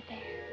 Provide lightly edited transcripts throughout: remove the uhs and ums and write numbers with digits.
it there.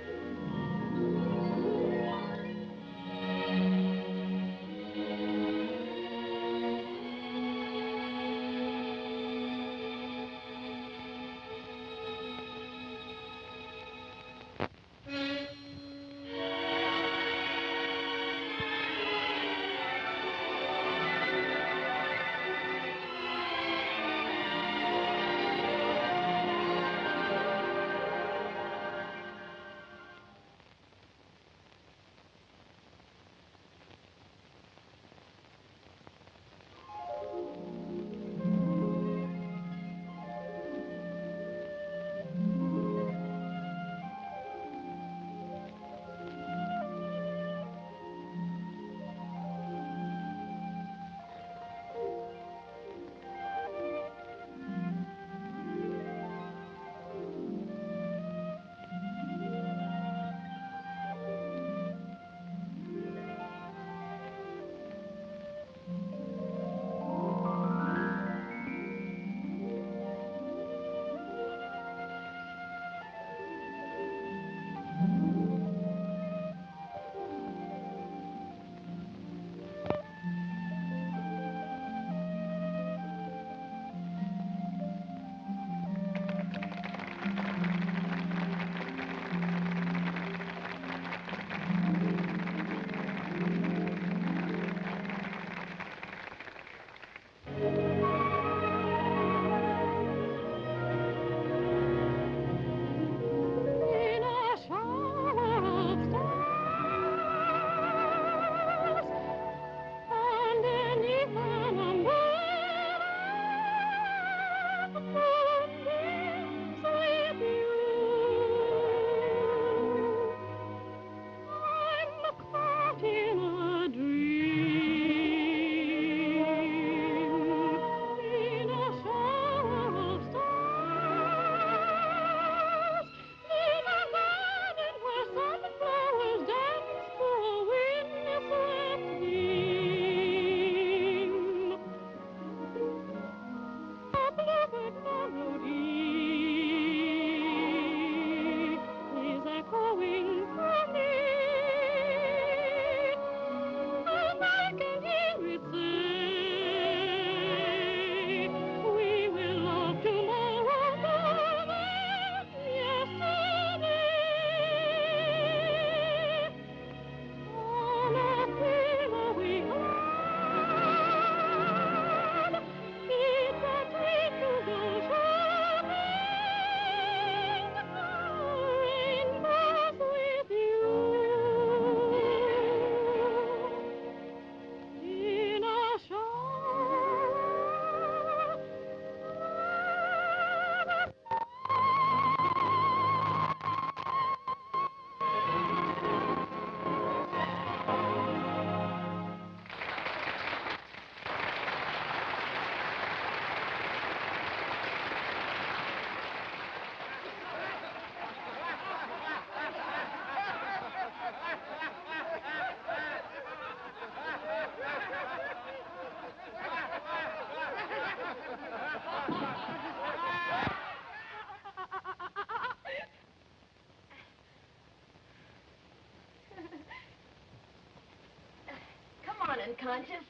Come on, unconscious.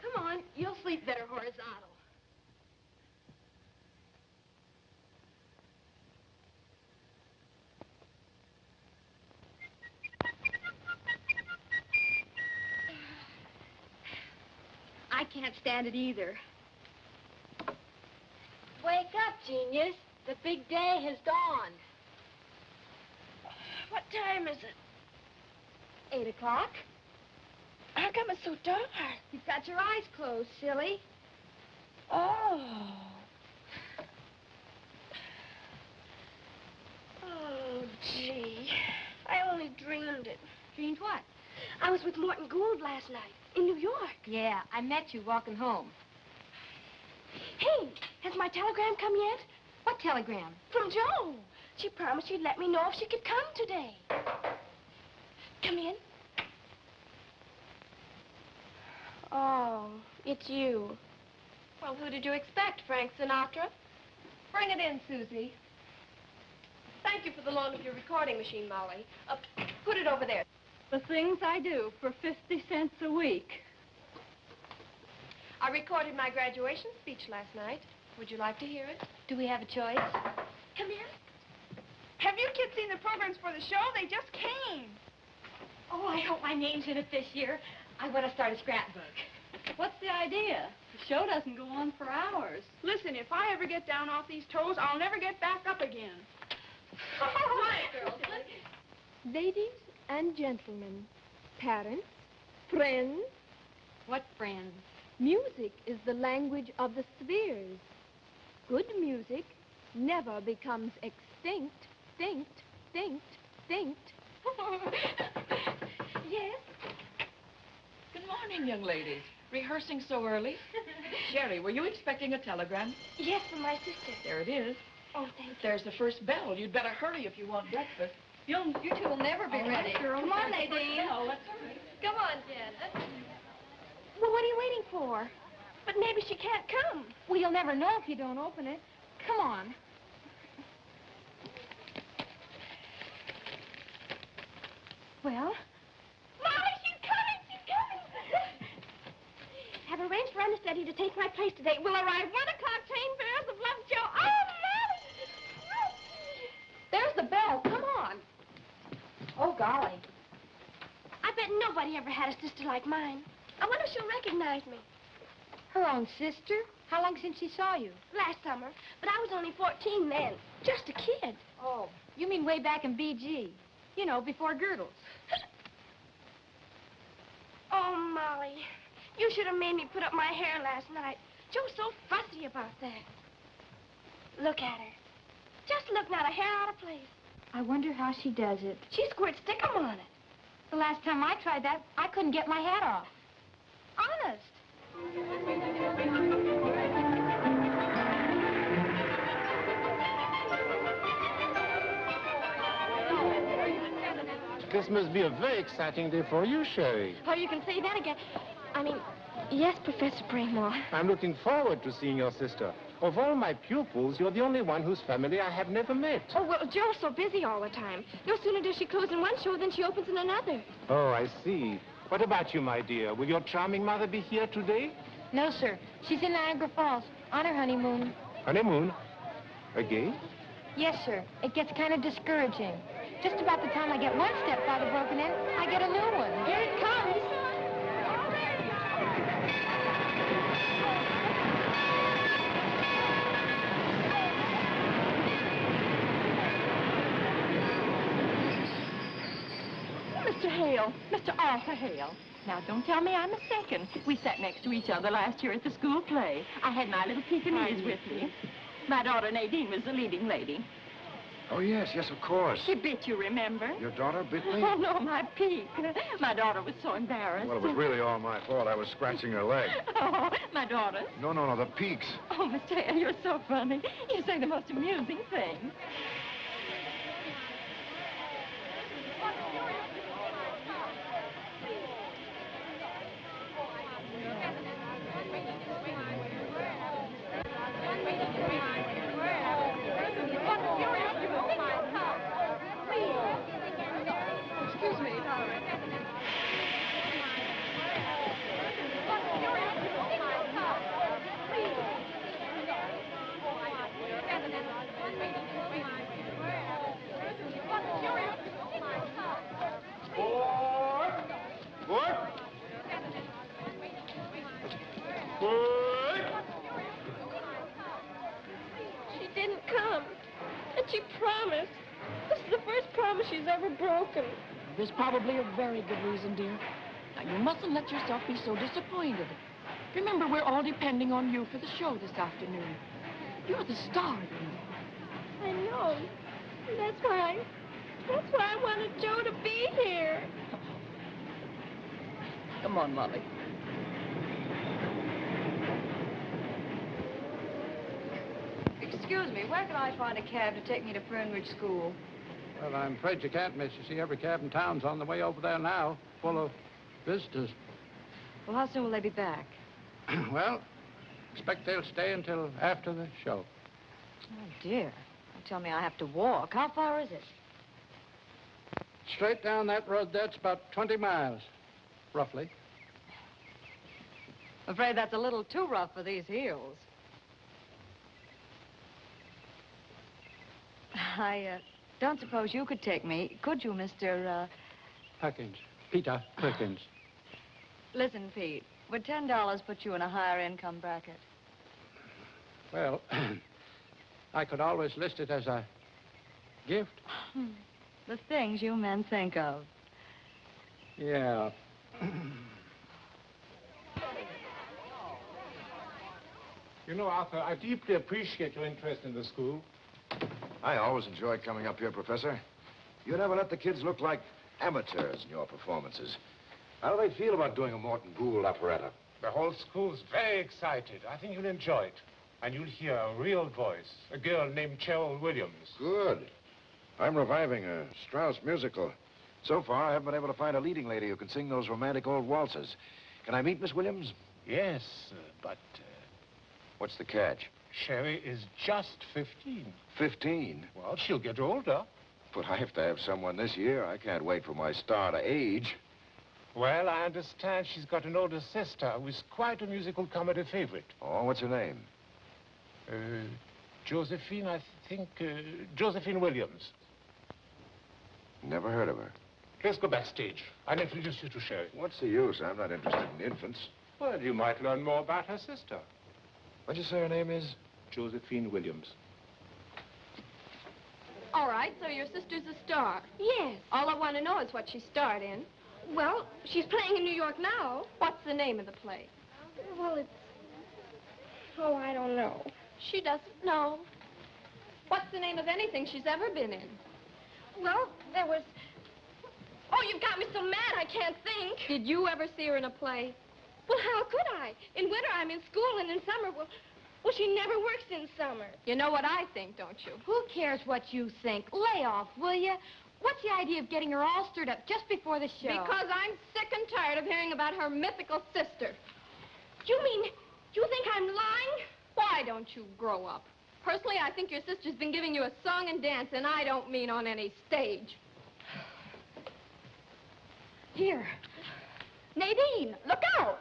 Come on, you'll sleep better horizontal. I can't stand it either. Wake up, genius. The big day has dawned. What time is it? 8 o'clock. How come it's so dark? You've got your eyes closed, silly. Oh. Oh, gee. I only dreamed it. Dreamed what? I was with Morton Gould last night in New York. Yeah, I met you walking home. Hey, has my telegram come yet? What telegram? From Joe. She promised she'd let me know if she could come today. Come in. Oh, it's you. Well, who did you expect, Frank Sinatra? Bring it in, Susie. Thank you for the loan of your recording machine, Molly. Put it over there. The things I do for 50 cents a week. I recorded my graduation speech last night. Would you like to hear it? Do we have a choice? Come here. Have you kids seen the programs for the show? They just came. Oh, I hope my name's in it this year. I want to start a scrapbook. What's the idea? The show doesn't go on for hours. Listen, if I ever get down off these toes, I'll never get back up again. Girls. Ladies and gentlemen, parents, friends, What friends? music is the language of the spheres. Good music never becomes extinct, extinct. Yes? Good morning, young ladies. Rehearsing so early? Sherry, were you expecting a telegram? Yes, from my sister. There it is. Oh, thank you. There's the first bell. You'd better hurry if you want breakfast. You two will never be All right, ready. girls. Come on, Nadine. No, let's hurry. Come on, Janet. Well, what are you waiting for? But maybe she can't come. Well, you'll never know if you don't open it. Come on. Well? Molly, she's coming! She's coming! Have arranged for understudy to take my place today. We'll arrive 1 o'clock, train bearers of Love Joe. Oh, Molly! There's the bell. Come on. Oh, golly. I bet nobody ever had a sister like mine. I wonder if she'll recognize me. Her own sister? How long since she saw you? Last summer, but I was only 14 then. Just a kid. Oh, you mean way back in BG. You know, before girdles. Oh, Molly, you should have made me put up my hair last night. Joe's so fussy about that. Look at her. Just look, not a hair out of place. I wonder how she does it. She squirts stickum on it. The last time I tried that, I couldn't get my hat off. Honest. This must be a very exciting day for you, Sherry. Oh, you can say that again. I mean, yes, Professor Braymore. I'm looking forward to seeing your sister. Of all my pupils, you're the only one whose family I have never met. Oh, well, Joe's so busy all the time. No sooner does she close in one show than she opens in another. Oh, I see. What about you, my dear? Will your charming mother be here today? No, sir. She's in Niagara Falls on her honeymoon. Honeymoon? Again? Yes, sir. It gets kind of discouraging. Just about the time I get one stepfather broken in, I get a new one. Here it comes. Mr. Hale, Mr. Arthur Hale. Now, don't tell me I'm mistaken. We sat next to each other last year at the school play. I had my little Pekingese with me. My daughter Nadine was the leading lady. Oh, yes, of course. She bit you, remember? Your daughter bit me? Oh, no, my Peke. My daughter was so embarrassed. Well, it was really all my fault. I was scratching her leg. Oh, my daughter? No, the peaks. Oh, Mr. Hale, you're so funny. You say the most amusing things. Excuse me. She didn't come. And she promised. This is the first promise she's ever broken. There's probably a very good reason, dear. Now, you mustn't let yourself be so disappointed. Remember, we're all depending on you for the show this afternoon. You're the star, dear. I know. And that's why I wanted Joe to be here. Come on, Molly. Excuse me, where can I find a cab to take me to Fernridge School? Well, I'm afraid you can't, miss. You see, every cab in town's on the way over there now, full of visitors. Well, how soon will they be back? Well, expect they'll stay until after the show. Oh, dear. tell me I have to walk. How far is it? Straight down that road there, it's about 20 miles, roughly. I'm afraid that's a little too rough for these heels. I don't suppose you could take me, could you, Mr. Perkins. Peter Perkins. Listen, Pete, would $10 put you in a higher income bracket? Well, I could always list it as a gift. The things you men think of. Yeah. You know, Arthur, I deeply appreciate your interest in the school. I always enjoy coming up here, Professor. You never let the kids look like amateurs in your performances. How do they feel about doing a Morton Gould operetta? The whole school's very excited. I think you'll enjoy it. And you'll hear a real voice, a girl named Cheryl Williams. Good. I'm reviving a Strauss musical. So far, I haven't been able to find a leading lady who can sing those romantic old waltzes. Can I meet Miss Williams? Yes, but What's the catch? Sherry is just 15. 15? Well, she'll get older. But I have to have someone this year. I can't wait for my star to age. Well, I understand she's got an older sister who is quite a musical comedy favorite. Oh, what's her name? Josephine, I think, Josephine Williams. Never heard of her. Let's go backstage. I'll introduce you to Sherry. What's the use? I'm not interested in infants. Well, you might learn more about her sister. What'd you say her name is? Josephine Williams. All right, so your sister's a star. Yes. All I want to know is what she starred in. Well, she's playing in New York now. What's the name of the play? Well, it's... Oh, I don't know. She doesn't know. What's the name of anything she's ever been in? Well, there was... Oh, you've got me so mad I can't think. Did you ever see her in a play? Well, how could I? In winter, I'm in school, and in summer, well, she never works in summer. You know what I think, don't you? Who cares what you think? Lay off, will you? What's the idea of getting her all stirred up just before the show? Because I'm sick and tired of hearing about her mythical sister. You mean, you think I'm lying? Why don't you grow up? Personally, I think your sister's been giving you a song and dance, and I don't mean on any stage. Here. Nadine, look out!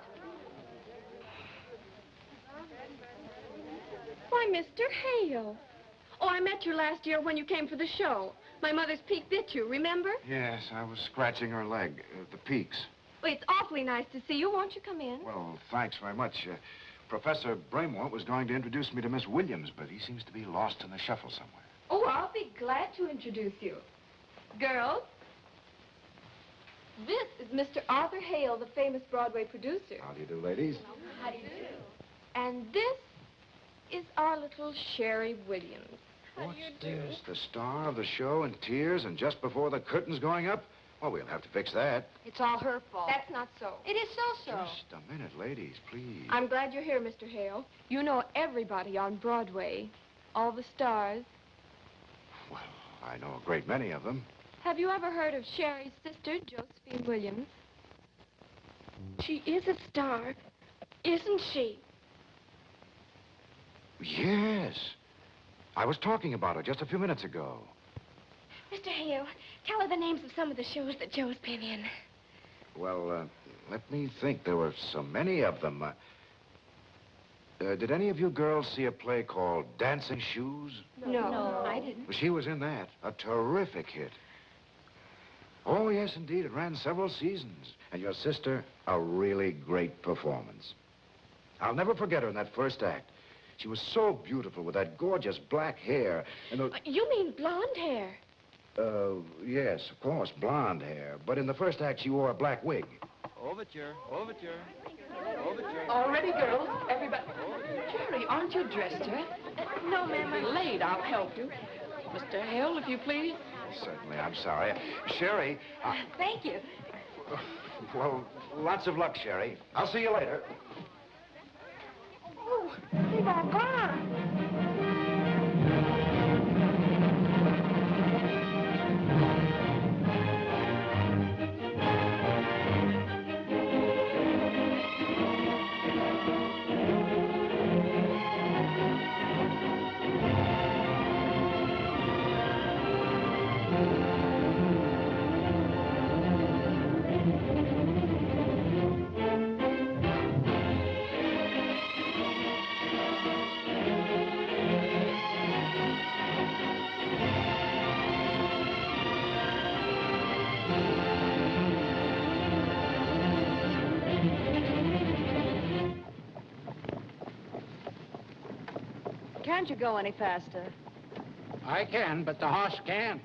Why, Mr. Hale. Oh, I met you last year when you came for the show. My mother's peak bit you, remember? Yes, I was scratching her leg, the peaks. Well, it's awfully nice to see you. Won't you come in? Well, thanks very much. Professor Bramwell was going to introduce me to Miss Williams, but he seems to be lost in the shuffle somewhere. Oh, I'll be glad to introduce you. Girls, this is Mr. Arthur Hale, the famous Broadway producer. How do you do, ladies? How do you do? And this is our little Sherry Williams. What's this? The star of the show in tears and just before the curtain's going up? Well, we'll have to fix that. It's all her fault. That's not so. It is so. Just a minute, ladies, please. I'm glad you're here, Mr. Hale. You know everybody on Broadway, all the stars. Well, I know a great many of them. Have you ever heard of Sherry's sister, Josephine Williams? She is a star, isn't she? Yes. I was talking about her just a few minutes ago. Mr. Hale, tell her the names of some of the shows that Joe's been in. Well, let me think. There were so many of them. Did any of you girls see a play called Dancing Shoes? No. I didn't. Well, she was in that. A terrific hit. Oh, yes, indeed. It ran several seasons. And your sister, a really great performance. I'll never forget her in that first act. She was so beautiful with that gorgeous black hair and those... You mean blonde hair? Yes, of course, blonde hair. But in the first act, she wore a black wig. Overture. All ready, girls. Everybody. Jerry, aren't you dressed yet? No, ma'am. You're late. I'll help you. Mr. Hale, if you please. Certainly, I'm sorry. Sherry, Thank you. well, lots of luck, Sherry. I'll see you later. Oh, they've all gone. Can't you go any faster? I can, but the horse can't.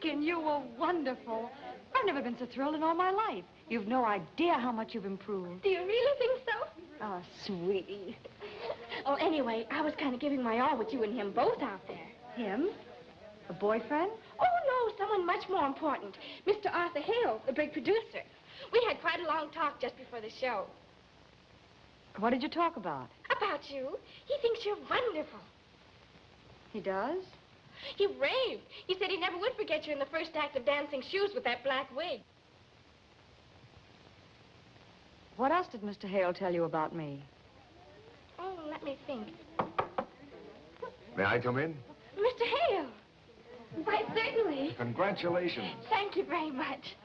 Chicken, you were wonderful. I've never been so thrilled in all my life. You've no idea how much you've improved. Do you really think so? Oh, sweetie. Oh, anyway, I was kind of giving my all with you and him both out there. Him? A boyfriend? Oh, no, someone much more important. Mr. Arthur Hale, the big producer. We had quite a long talk just before the show. What did you talk about? About you. He thinks you're wonderful. He does? He raved. He said he never would forget you in the first act of Dancing Shoes with that black wig. What else did Mr. Hale tell you about me? Oh, let me think. May I come in? Mr. Hale. Why, certainly. Congratulations. Thank you very much.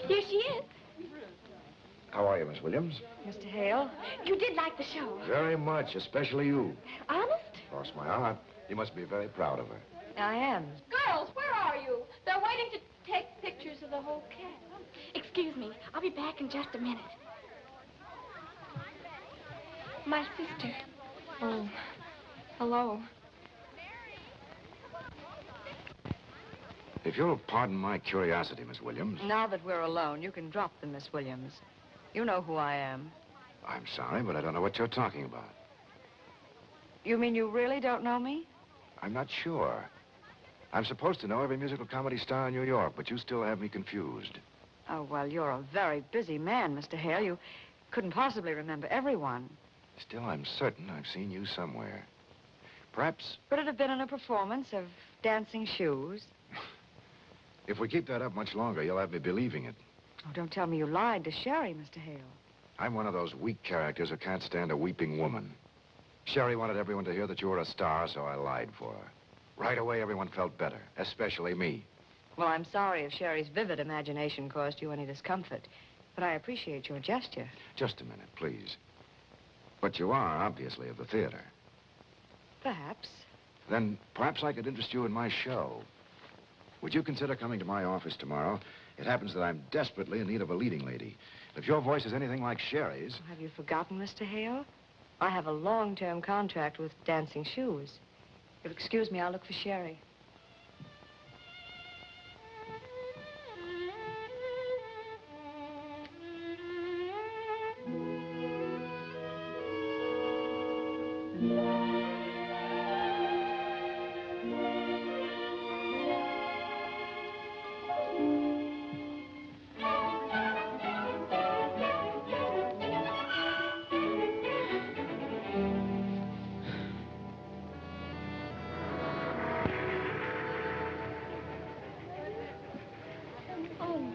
Here she is. How are you, Miss Williams? Mr. Hale? You did like the show. Very much, especially you. Honest? Cross my heart. You must be very proud of her. I am. Girls, where are you? They're waiting to take pictures of the whole cast. Excuse me. I'll be back in just a minute. My sister. Oh, hello. If you'll pardon my curiosity, Miss Williams. Now that we're alone, you can drop them, Miss Williams. You know who I am. I'm sorry, but I don't know what you're talking about. You mean you really don't know me? I'm not sure. I'm supposed to know every musical comedy star in New York, but you still have me confused. Oh, well, you're a very busy man, Mr. Hale. You couldn't possibly remember everyone. Still, I'm certain I've seen you somewhere. Perhaps, Would it have been in a performance of Dancing Shoes? if we keep that up much longer, you'll have me believing it. Oh, don't tell me you lied to Sherry, Mr. Hale. I'm one of those weak characters who can't stand a weeping woman. Sherry wanted everyone to hear that you were a star, so I lied for her. Right away, everyone felt better, especially me. Well, I'm sorry if Sherry's vivid imagination caused you any discomfort, but I appreciate your gesture. Just a minute, please. But you are, obviously, of the theater. Perhaps. Then perhaps I could interest you in my show. Would you consider coming to my office tomorrow? It happens that I'm desperately in need of a leading lady. If your voice is anything like Sherry's... Have you forgotten, Mr. Hale? I have a long-term contract with Dancing Shoes. If you'll excuse me, I'll look for Sherry.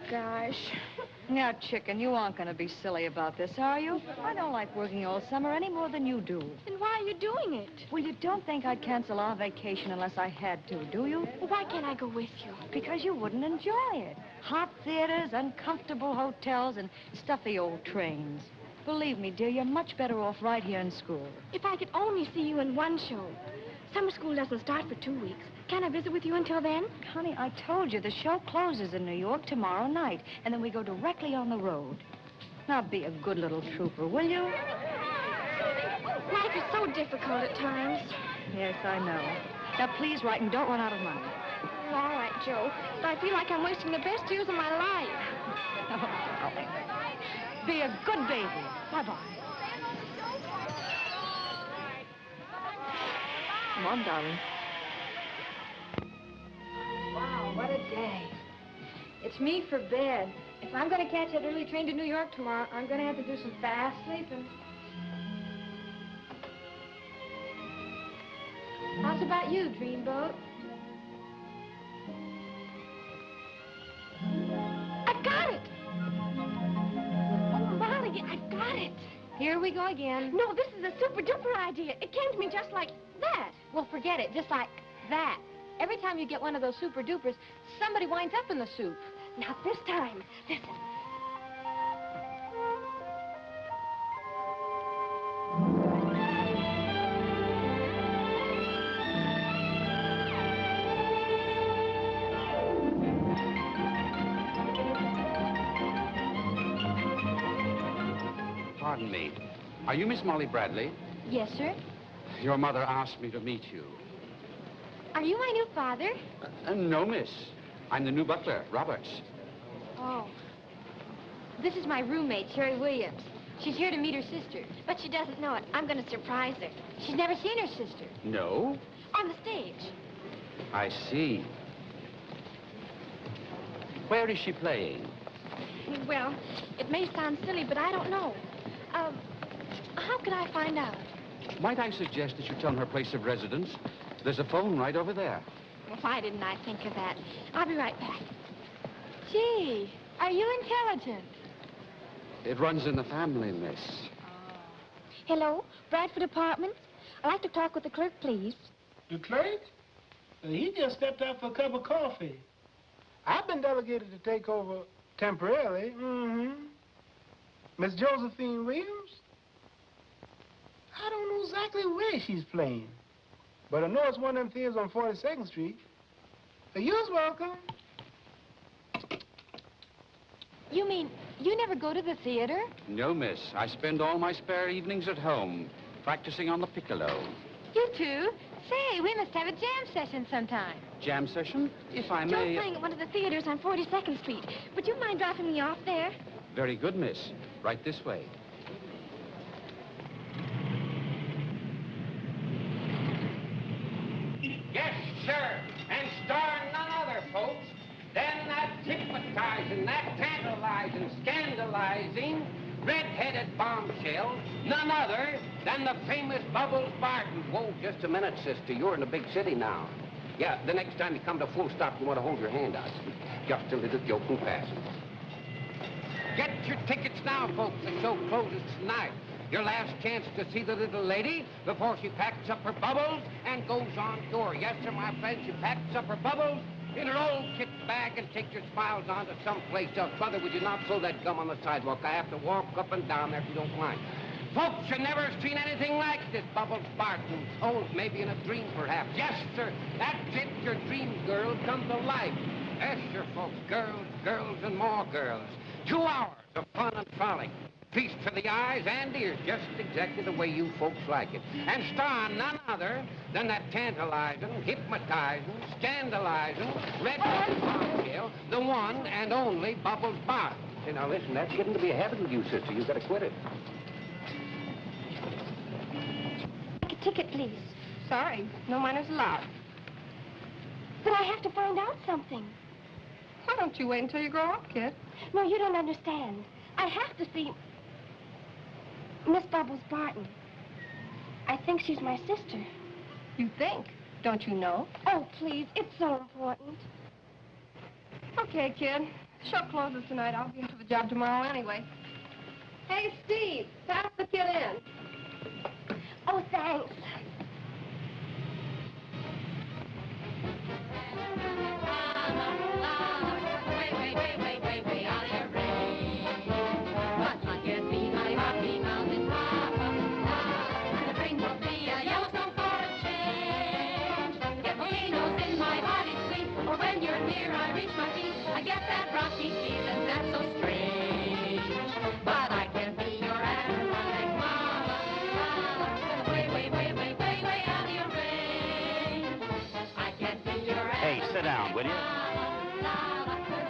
Gosh. Now, Chicken, you aren't going to be silly about this, are you? I don't like working all summer any more than you do. Then why are you doing it? Well, you don't think I'd cancel our vacation unless I had to, do you? Well, why can't I go with you? Because you wouldn't enjoy it. Hot theaters, uncomfortable hotels, and stuffy old trains. Believe me, dear, you're much better off right here in school. If I could only see you in one show. Summer school doesn't start for 2 weeks. Can I visit with you until then? Honey, I told you the show closes in New York tomorrow night, and then we go directly on the road. Now, be a good little trooper, will you? Life is so difficult at times. Yes, I know. Now, please write and don't run out of money. All right, Joe. But I feel like I'm wasting the best years of my life. Oh, darling. Be a good baby. Bye-bye. Come on, darling. Wow, what a day. It's me for bed. If I'm going to catch that early train to New York tomorrow, I'm going to have to do some fast sleeping. How's about you, Dreamboat? I've got it! Oh, Molly, I've got it. Here we go again. No, this is a super-duper idea. It came to me just like that. Well, forget it. Just like that. Every time you get one of those super-dupers, somebody winds up in the soup. Not this time. Listen. Pardon me. Are you Miss Molly Bradley? Yes, sir. Your mother asked me to meet you. Are you my new father? No, miss. I'm the new butler, Roberts. Oh. This is my roommate, Sherry Williams. She's here to meet her sister. But she doesn't know it. I'm going to surprise her. She's never seen her sister. No? On the stage. I see. Where is she playing? Well, it may sound silly, but I don't know. How could I find out? Might I suggest that you tell her place of residence? There's a phone right over there. Well, why didn't I think of that? I'll be right back. Gee, are you intelligent? It runs in the family, miss. Hello, Bradford Apartments. I'd like to talk with the clerk, please. The clerk? He just stepped out for a cup of coffee. I've been delegated to take over temporarily. Miss Josephine Williams? I don't know exactly where she's playing, but I know it's one of them theaters on 42nd Street. You're welcome. You mean you never go to the theater? No, miss. I spend all my spare evenings at home, practicing on the piccolo. You too? Say, we must have a jam session sometime. Jam session? If I Joe's may... playing at one of the theaters on 42nd Street. Would you mind dropping me off there? Very good, miss. Right this way. Yes, sir. And star none other, folks, than that hypnotizing, that tantalizing, scandalizing, red-headed bombshell, none other than the famous Bubbles Barton. Whoa, just a minute, sister. You're in a big city now. Yeah, the next time you come to a full stop, you want to hold your hand out. Just a little joke and pass it. Get your tickets now, folks. The show closes tonight. Your last chance to see the little lady before she packs up her bubbles and goes on tour. Yes, sir, my friend, she packs up her bubbles in her old kit bag and takes your smiles on to someplace else. Brother, would you not throw that gum on the sidewalk? I have to walk up and down there if you don't mind. Folks, you never seen anything like this, Bubbles Barton. Oh, maybe in a dream, perhaps. Yes, sir, that's it. Your dream girl come to life. Yes, sir, folks. Girls, girls, and more girls. 2 hours of fun and frolic. Feast for the eyes and ears, just exactly the way you folks like it. And starring none other than that tantalizing, hypnotizing, scandalizing, red-headed bombshell, the one and only Bubbles Barton. Say, now listen, that's getting to be a habit with you, sister. You gotta quit it. Take a ticket, please. Sorry, no minors allowed. But I have to find out something. Why don't you wait until you grow up, kid? No, you don't understand. I have to see Miss Bubbles Barton. I think she's my sister. You think? Don't you know? Oh, please, it's so important. Okay, kid. Show closes tonight. I'll be out of a job tomorrow anyway. Hey, Steve, pass the kid in. Oh, thanks. I get that rocky feeling that's so strange. But I can't be your aerobatic mama, mama. Way, way, way, way, way, way out of your range. I can't be your aerobatic. Hey, sit down, will you?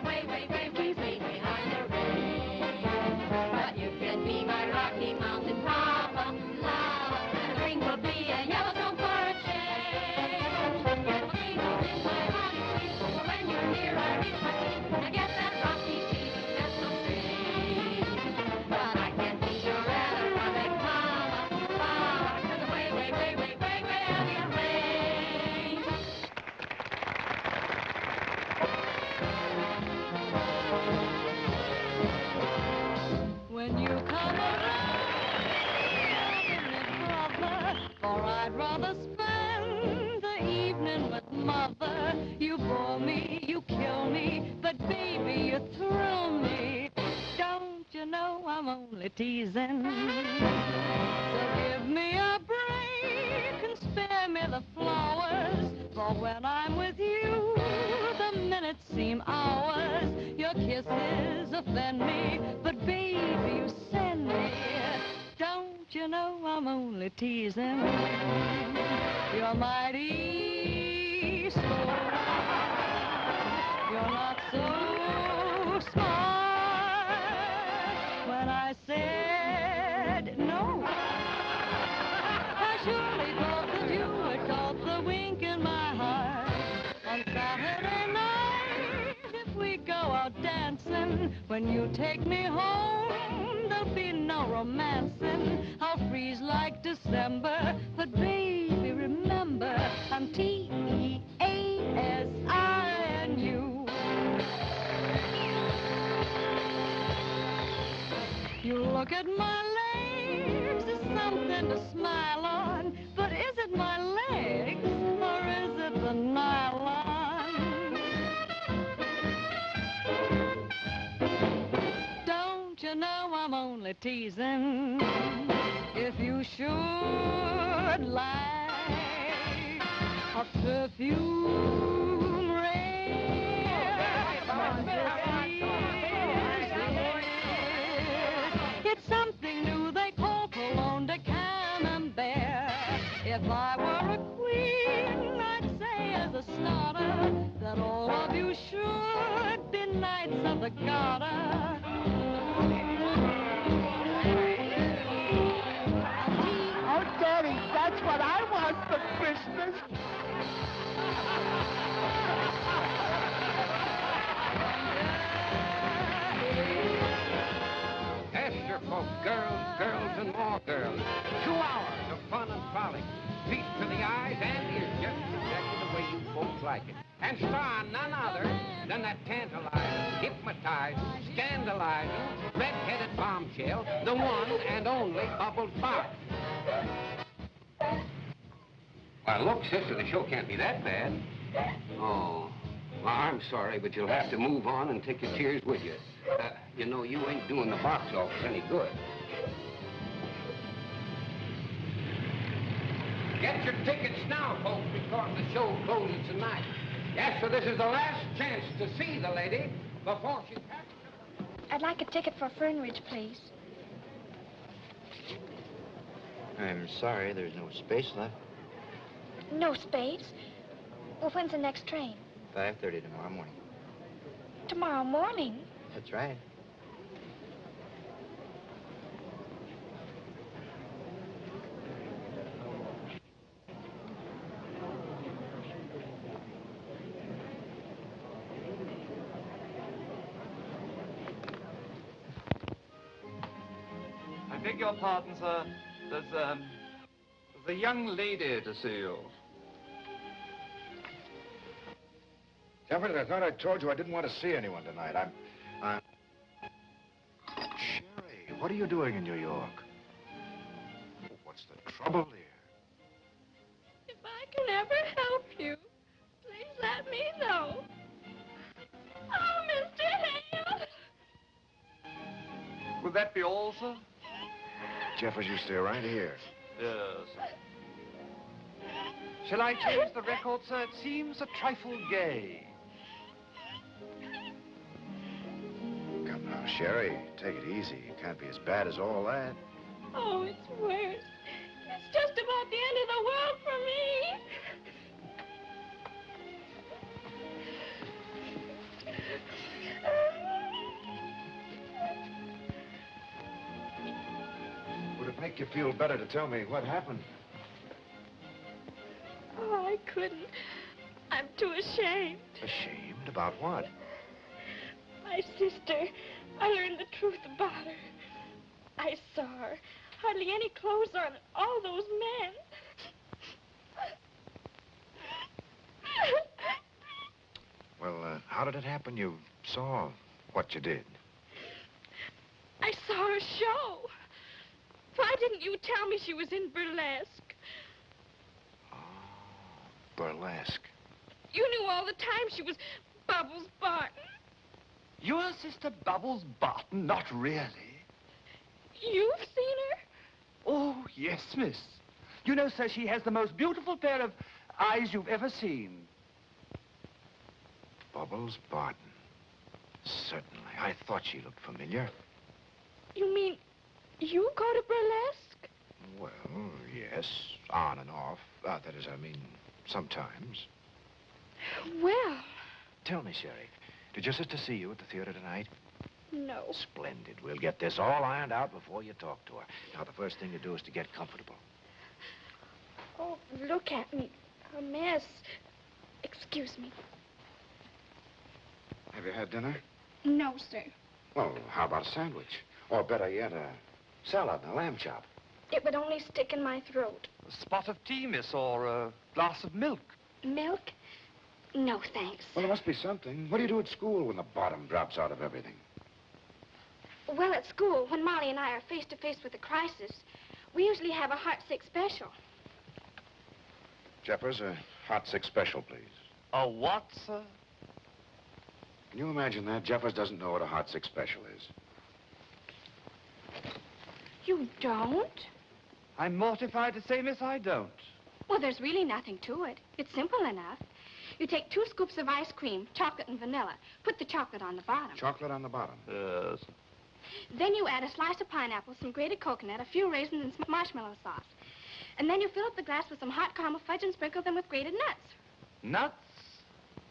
Way, way, way, way, way, way out of your range. But you can be my Rocky Mountain papa, lava. And the ring will be a Yellowstone for a change. Volcanoes in my body, sweet. When you're near, I reach my feet. I get that rocky feeling that's so strange. But I can't be your aerobatic mama, mama. 'Cause I'm way, way, way, way, way, way out of your range. When you come around, brother, for I'd rather spend the evening with mother. You bore me, you kill me, but baby, you thrill me. Don't you know I'm only teasing? So give me a break and spare me the flowers. For when I'm with you, the minutes seem hours. Your kisses offend me, but baby, you send me. Don't you know I'm only teasing? You're mighty surely thought that you had caught the wink in my heart. On Saturday night, if we go out dancing, when you take me home, there'll be no romancing. I'll freeze like December, but baby, remember, I'm T-E-A-S-I-N-U. You look at my legs, there's something to smile on, but is it my legs, or is it the nylon? Don't you know I'm only teasing? If you should like a perfume it's something new they call cologne de camembert. If I were a queen, I'd say as a starter that all of you should be knights of the garter. Oh, Daddy, that's what I want for Christmas. Yes, sure, folks. Girls, girls, and more girls. 2 hours of fun and frolic. Feast to the eyes and ears, just exactly the way you folks like it. And star none other than that tantalizing, hypnotizing, scandalizing, red-headed bombshell, the one and only Bubbles Barton. Why, look, sister, the show can't be that bad. Oh, well, I'm sorry, but you'll have to move on and take your tears with you. You know, you ain't doing the box office any good. Get your tickets now, folks, because the show closes tonight. Yes, sir, this is the last chance to see the lady before she packs up. I'd like a ticket for Fernridge, please. I'm sorry, there's no space left. No space? Well, when's the next train? 5:30 tomorrow morning. Tomorrow morning? That's right. I beg your pardon, sir. There's a young lady to see you. Jefferson, I thought I told you I didn't want to see anyone tonight. I'm... Sherry, what are you doing in New York? What's the trouble here? If I can ever help you, please let me know. Oh, Mr. Hale! Will that be all, sir? Jefferson, you stay right here. Yes. Shall I change the record, sir? It seems a trifle gay. Come now, Sherry, take it easy. It can't be as bad as all that. Oh, it's worse. It's just about the end of the world for me. Would it make you feel better to tell me what happened? Oh, I couldn't. I'm too ashamed. Ashamed? About what? My sister. I learned the truth about her. I saw her. Hardly any clothes on, and all those men. Well, how did it happen? You saw what you did. I saw her show. Why didn't you tell me she was in burlesque? Oh, burlesque. You knew all the time she was Bubbles Barton. Your sister Bubbles Barton? Not really. You've seen her? Oh, yes, miss. You know, sir, she has the most beautiful pair of eyes you've ever seen. Bubbles Barton. Certainly. I thought she looked familiar. You mean you go to burlesque? Well, yes, on and off. That is, I mean, sometimes. Well... Tell me, Sherry, did your sister see you at the theater tonight? No. Splendid. We'll get this all ironed out before you talk to her. Now, the first thing you do is to get comfortable. Look at me. A mess. Excuse me. Have you had dinner? No, sir. Well, how about a sandwich? Or better yet, a salad and a lamb chop. It would only stick in my throat. A spot of tea, miss, or a glass of milk. Milk? No, thanks. Well, there must be something. What do you do at school when the bottom drops out of everything? Well, at school, when Molly and I are face to face with a crisis, we usually have a heart-sick special. Jeffers, a hot six special, please. A what, sir? Can you imagine that? Jeffers doesn't know what a hot six special is. You don't? I'm mortified to say, miss, I don't. Well, there's really nothing to it. It's simple enough. You take 2 scoops of ice cream, chocolate and vanilla. Put the chocolate on the bottom. Chocolate on the bottom? Yes. Then you add a slice of pineapple, some grated coconut, a few raisins, and some marshmallow sauce. And then you fill up the glass with some hot caramel fudge and sprinkle them with grated nuts. Nuts?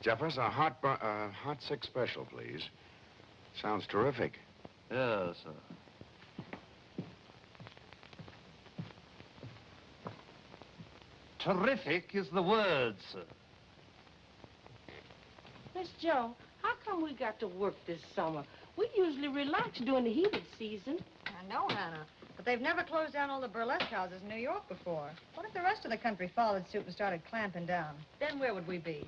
Jeffers, a hot six special, please. Sounds terrific. Yes, sir. Terrific is the word, sir. Miss Joe, how come we got to work this summer? We usually relax during the heated season. I know, Hannah. But they've never closed down all the burlesque houses in New York before. What if the rest of the country followed suit and started clamping down? Then where would we be?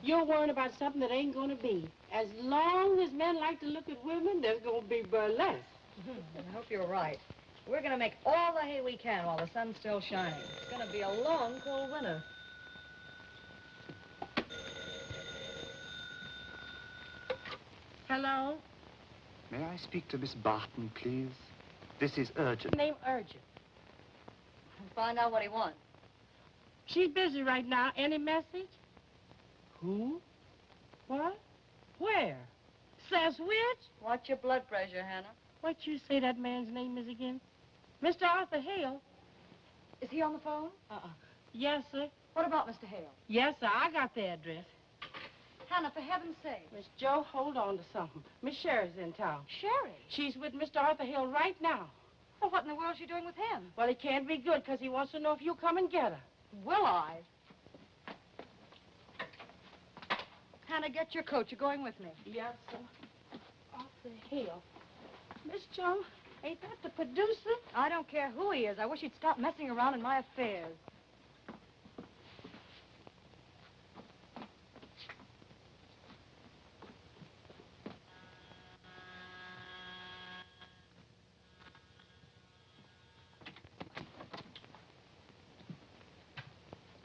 You're worrying about something that ain't gonna be. As long as men like to look at women, there's gonna be burlesque. I hope you're right. We're gonna make all the hay we can while the sun's still shining. It's gonna be a long, cold winter. Hello? May I speak to Miss Barton, please? This is urgent. Name urgent. Find out what he wants. She's busy right now. Any message? Who? What? Where? Says which? Watch your blood pressure, Hannah. What you say that man's name is again? Mr. Arthur Hale. Is he on the phone? Yes, sir. What about Mr. Hale? Yes, sir. I got the address. Hannah, for heaven's sake. Miss Joe, hold on to something. Miss Sherry's in town. Sherry? She's with Mr. Arthur Hale right now. Well, what in the world is she doing with him? Well, it can't be good, because he wants to know if you'll come and get her. Will I? Hannah, get your coat. You're going with me. Yes, sir. Arthur Hale. Miss Joe, ain't that the producer? I don't care who he is. I wish he'd stop messing around in my affairs.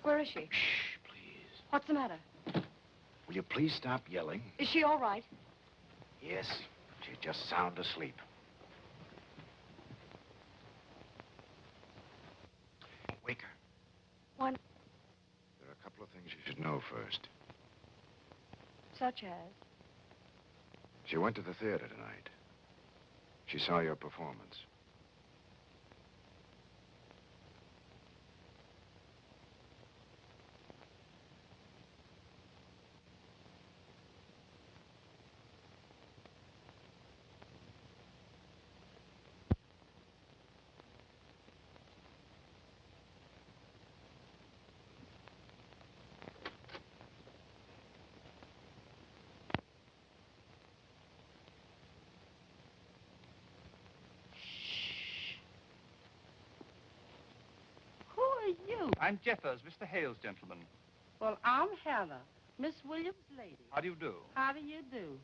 Where is she? Shh, please. What's the matter? Will you please stop yelling? Is she all right? Yes. She's just sound asleep. Wake her. One. There are a couple of things you should know first. Such as? She went to the theater tonight. She saw your performance. You? I'm Jeffers, Mr. Hale's gentleman. Well, I'm Heather, Miss Williams' lady. How do you do? How do you do?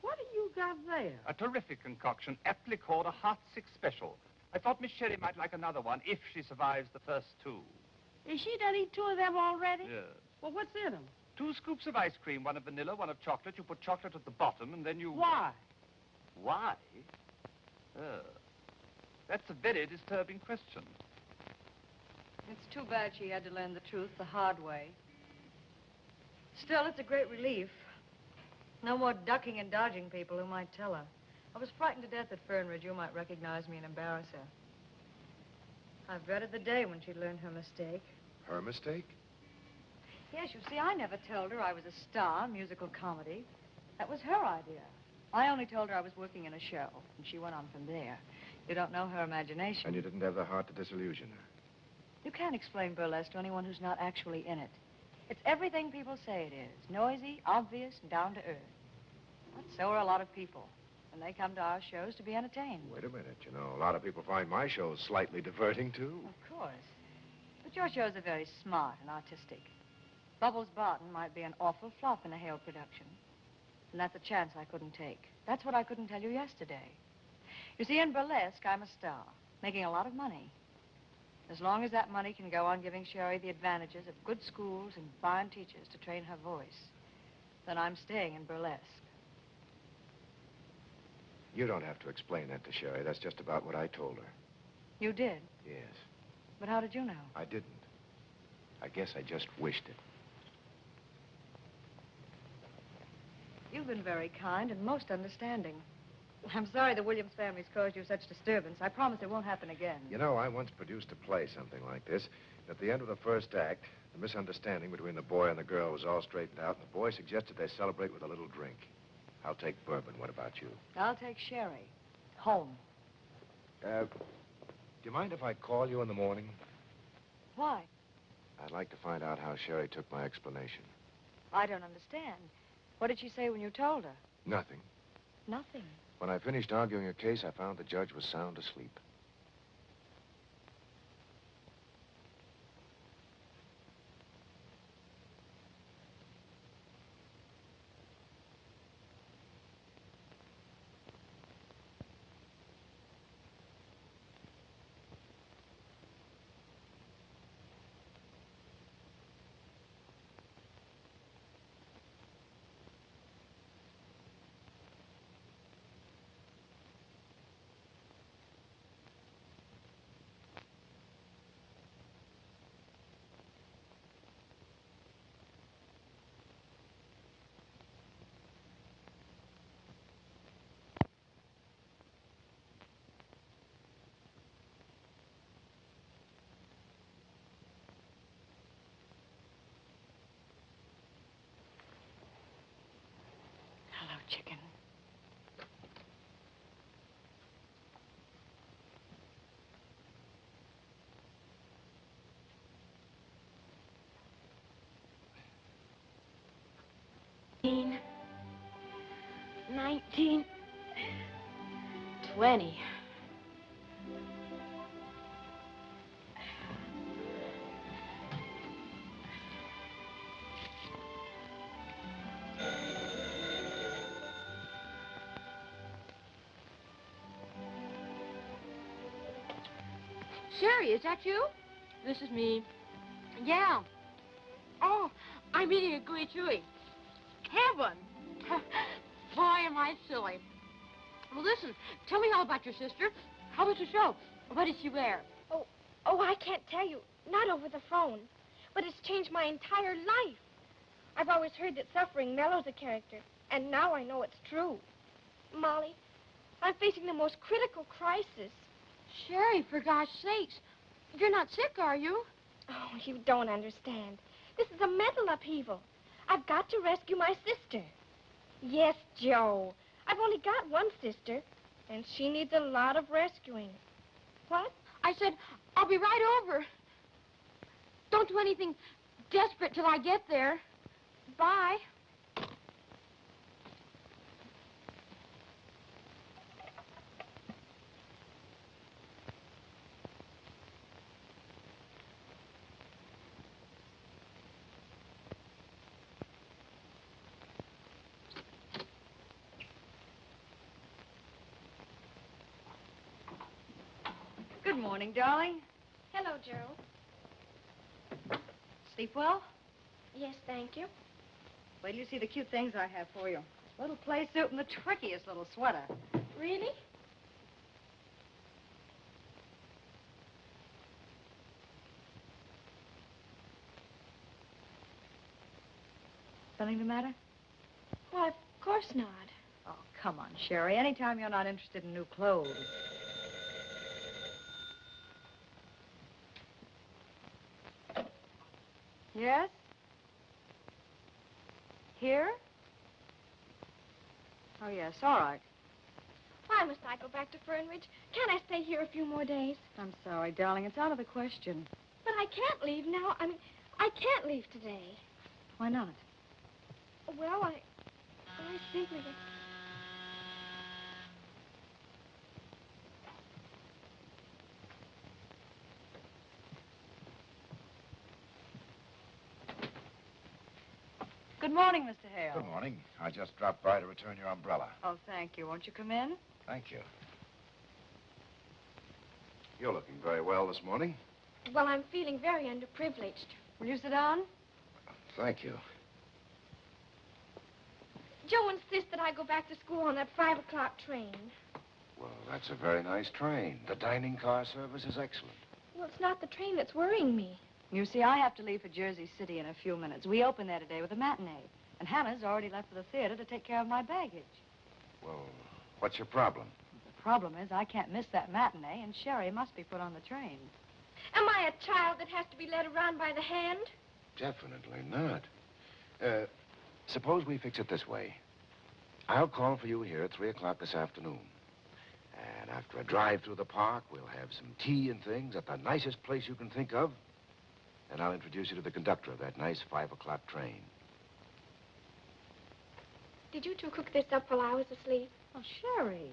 What do you got there? A terrific concoction, aptly called a hot six special. I thought Miss Sherry might like another one if she survives the first 2. Is she done eat 2 of them already? Yes. Well, what's in them? 2 scoops of ice cream, 1 of vanilla, 1 of chocolate. You put chocolate at the bottom, and then you... Why? Why? That's a very disturbing question. It's too bad she had to learn the truth the hard way. Still, it's a great relief. No more ducking and dodging people who might tell her. I was frightened to death that Fernridge, you might recognize me and embarrass her. I've dreaded the day when she'd learn her mistake. Her mistake? Yes, you see, I never told her I was a star in musical comedy. That was her idea. I only told her I was working in a show, and she went on from there. You don't know her imagination. And you didn't have the heart to disillusion her? You can't explain burlesque to anyone who's not actually in it. It's everything people say it is. Noisy, obvious, and down to earth. But so are a lot of people. And they come to our shows to be entertained. Wait a minute. You know, a lot of people find my shows slightly diverting, too. Of course. But your shows are very smart and artistic. Bubbles Barton might be an awful flop in a Hale production. And that's a chance I couldn't take. That's what I couldn't tell you yesterday. You see, in burlesque, I'm a star, making a lot of money. As long as that money can go on giving Sherry the advantages of good schools and fine teachers to train her voice, then I'm staying in burlesque. You don't have to explain that to Sherry. That's just about what I told her. You did? Yes. But how did you know? I didn't. I guess I just wished it. You've been very kind and most understanding. I'm sorry the Williams family's caused you such disturbance. I promise it won't happen again. You know, I once produced a play, something like this. At the end of the first act, the misunderstanding between the boy and the girl was all straightened out, and the boy suggested they celebrate with a little drink. I'll take bourbon. What about you? I'll take Sherry. Home. Do you mind if I call you in the morning? Why? I'd like to find out how Sherry took my explanation. I don't understand. What did she say when you told her? Nothing. Nothing. When I finished arguing her case, I found the judge was sound asleep. Hello, chicken. $19, 19, 20. Sherry, is that you? This is me. Yeah. Oh, I'm eating a gooey chewy. Heaven! Boy, am I silly. Well, listen, tell me all about your sister. How was the show? What did she wear? Oh, I can't tell you. Not over the phone. But it's changed my entire life. I've always heard that suffering mellows a character, and now I know it's true. Molly, I'm facing the most critical crisis. Sherry, for gosh sakes. You're not sick, are you? Oh, you don't understand. This is a mental upheaval. I've got to rescue my sister. Yes, Joe. I've only got one sister, and she needs a lot of rescuing. What? I said, I'll be right over. Don't do anything desperate till I get there. Bye. Good morning, darling. Hello, Joe. Sleep well? Yes, thank you. Wait till you see the cute things I have for you. A little play suit and the trickiest little sweater. Really? Something the matter? Why, of course not. Oh, come on, Sherry. Anytime you're not interested in new clothes. Yes? Here? Oh, yes, all right. Why must I go back to Fernridge? Can't I stay here a few more days? I'm sorry, darling. It's out of the question. But I can't leave now. I can't leave today. Why not? Well, I simply... Good morning, Mr. Hale. Good morning. I just dropped by to return your umbrella. Oh, thank you. Won't you come in? Thank you. You're looking very well this morning. Well, I'm feeling very underprivileged. Will you sit down? Thank you. Joe insists that I go back to school on that 5 o'clock train. Well, that's a very nice train. The dining car service is excellent. Well, it's not the train that's worrying me. You see, I have to leave for Jersey City in a few minutes. We open there today with a matinee. And Hannah's already left for the theater to take care of my baggage. Well, what's your problem? The problem is I can't miss that matinee, and Sherry must be put on the train. Am I a child that has to be led around by the hand? Definitely not. Suppose we fix it this way. I'll call for you here at 3 o'clock this afternoon. And after a drive through the park, we'll have some tea and things at the nicest place you can think of. And I'll introduce you to the conductor of that nice 5 o'clock train. Did you two cook this up while I was asleep? Oh, Sherry.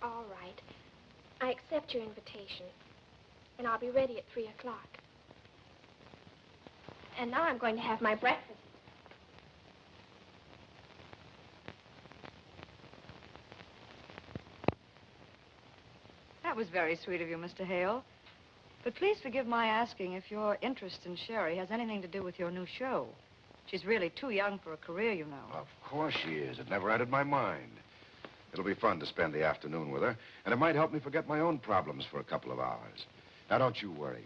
All right. I accept your invitation. And I'll be ready at 3 o'clock. And now I'm going to have my breakfast. That was very sweet of you, Mr. Hale. But please forgive my asking if your interest in Sherry has anything to do with your new show. She's really too young for a career, you know. Of course she is. It never entered my mind. It'll be fun to spend the afternoon with her, and it might help me forget my own problems for a couple of hours. Now, don't you worry.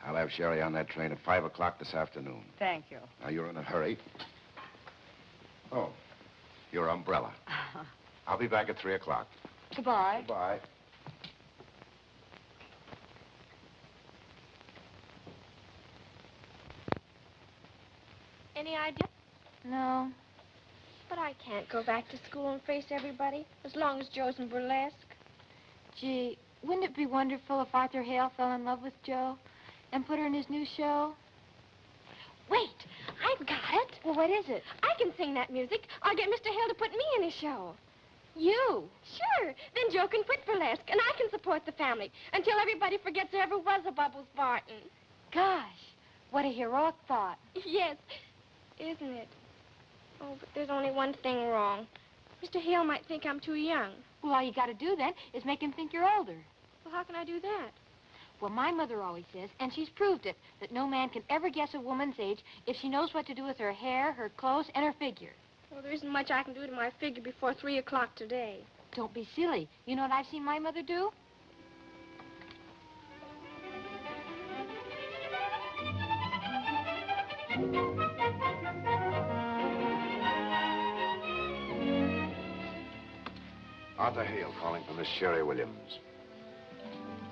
I'll have Sherry on that train at 5 o'clock this afternoon. Thank you. Now, you're in a hurry. Oh, your umbrella. I'll be back at 3 o'clock. Goodbye. Goodbye. Any idea? No. But I can't go back to school and face everybody as long as Joe's in burlesque. Gee, wouldn't it be wonderful if Arthur Hale fell in love with Joe and put her in his new show? Wait, I've got it. Well, what is it? I can sing that music. I'll get Mr. Hale to put me in his show. You? Sure. Then Joe can quit burlesque, and I can support the family until everybody forgets there ever was a Bubbles Barton. Gosh, what a heroic thought. Yes, isn't it? Oh, but there's only one thing wrong. Mr. Hale might think I'm too young. Well, all you got to do then is make him think you're older. Well, how can I do that? Well, my mother always says, and she's proved it, that no man can ever guess a woman's age if she knows what to do with her hair, her clothes, and her figure. Well, there isn't much I can do to my figure before 3 o'clock today. Don't be silly. You know what I've seen my mother do? Arthur Hale calling for Miss Sherry Williams.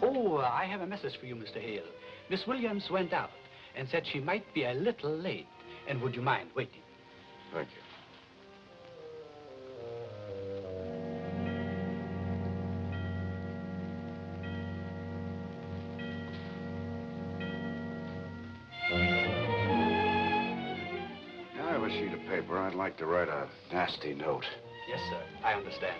Oh, I have a message for you, Mr. Hale. Miss Williams went out and said she might be a little late. And would you mind waiting? Thank you. Now, I have a sheet of paper. I'd like to write a nasty note. Yes, sir. I understand.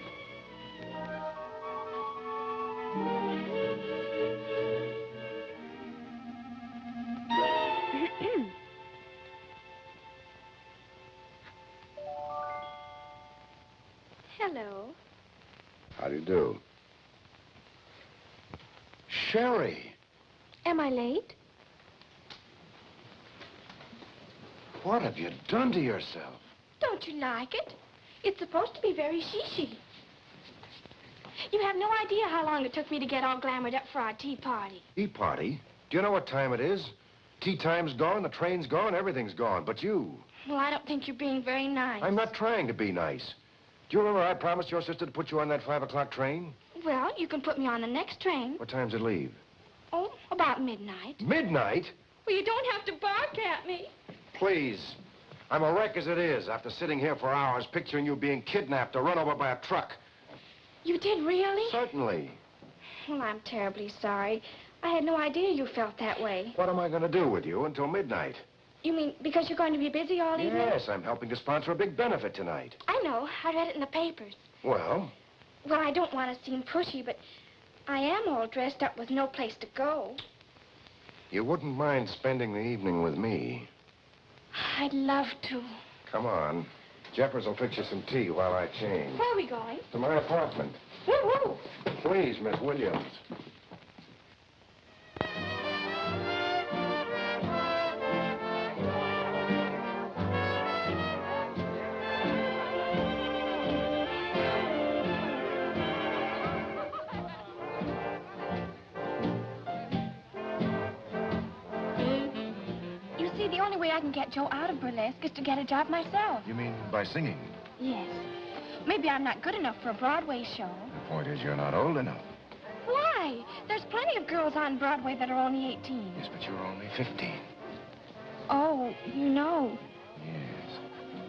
Hello. How do you do? Sherry! Am I late? What have you done to yourself? Don't you like it? It's supposed to be very she-she. You have no idea how long it took me to get all glamored up for our tea party. Tea party? Do you know what time it is? Tea time's gone, the train's gone, everything's gone, but you. Well, I don't think you're being very nice. I'm not trying to be nice. Do you remember I promised your sister to put you on that 5 o'clock train? Well, you can put me on the next train. What time's it leave? Oh, about midnight. Midnight? Well, you don't have to bark at me. Please. I'm a wreck as it is after sitting here for hours picturing you being kidnapped or run over by a truck. You did really? Certainly. Well, I'm terribly sorry. I had no idea you felt that way. What am I going to do with you until midnight? You mean because you're going to be busy all evening? Yes, I'm helping to sponsor a big benefit tonight. I know. I read it in the papers. Well? Well, I don't want to seem pushy, but I am all dressed up with no place to go. You wouldn't mind spending the evening with me? I'd love to. Come on. Jeffers will fix you some tea while I change. Where are we going? To my apartment. Woo-hoo! Please, Miss Williams. The only way I can get Joe out of burlesque is to get a job myself. You mean by singing? Yes. Maybe I'm not good enough for a Broadway show. The point is you're not old enough. Why? There's plenty of girls on Broadway that are only 18. Yes, but you're only 15. Oh, you know. Yes.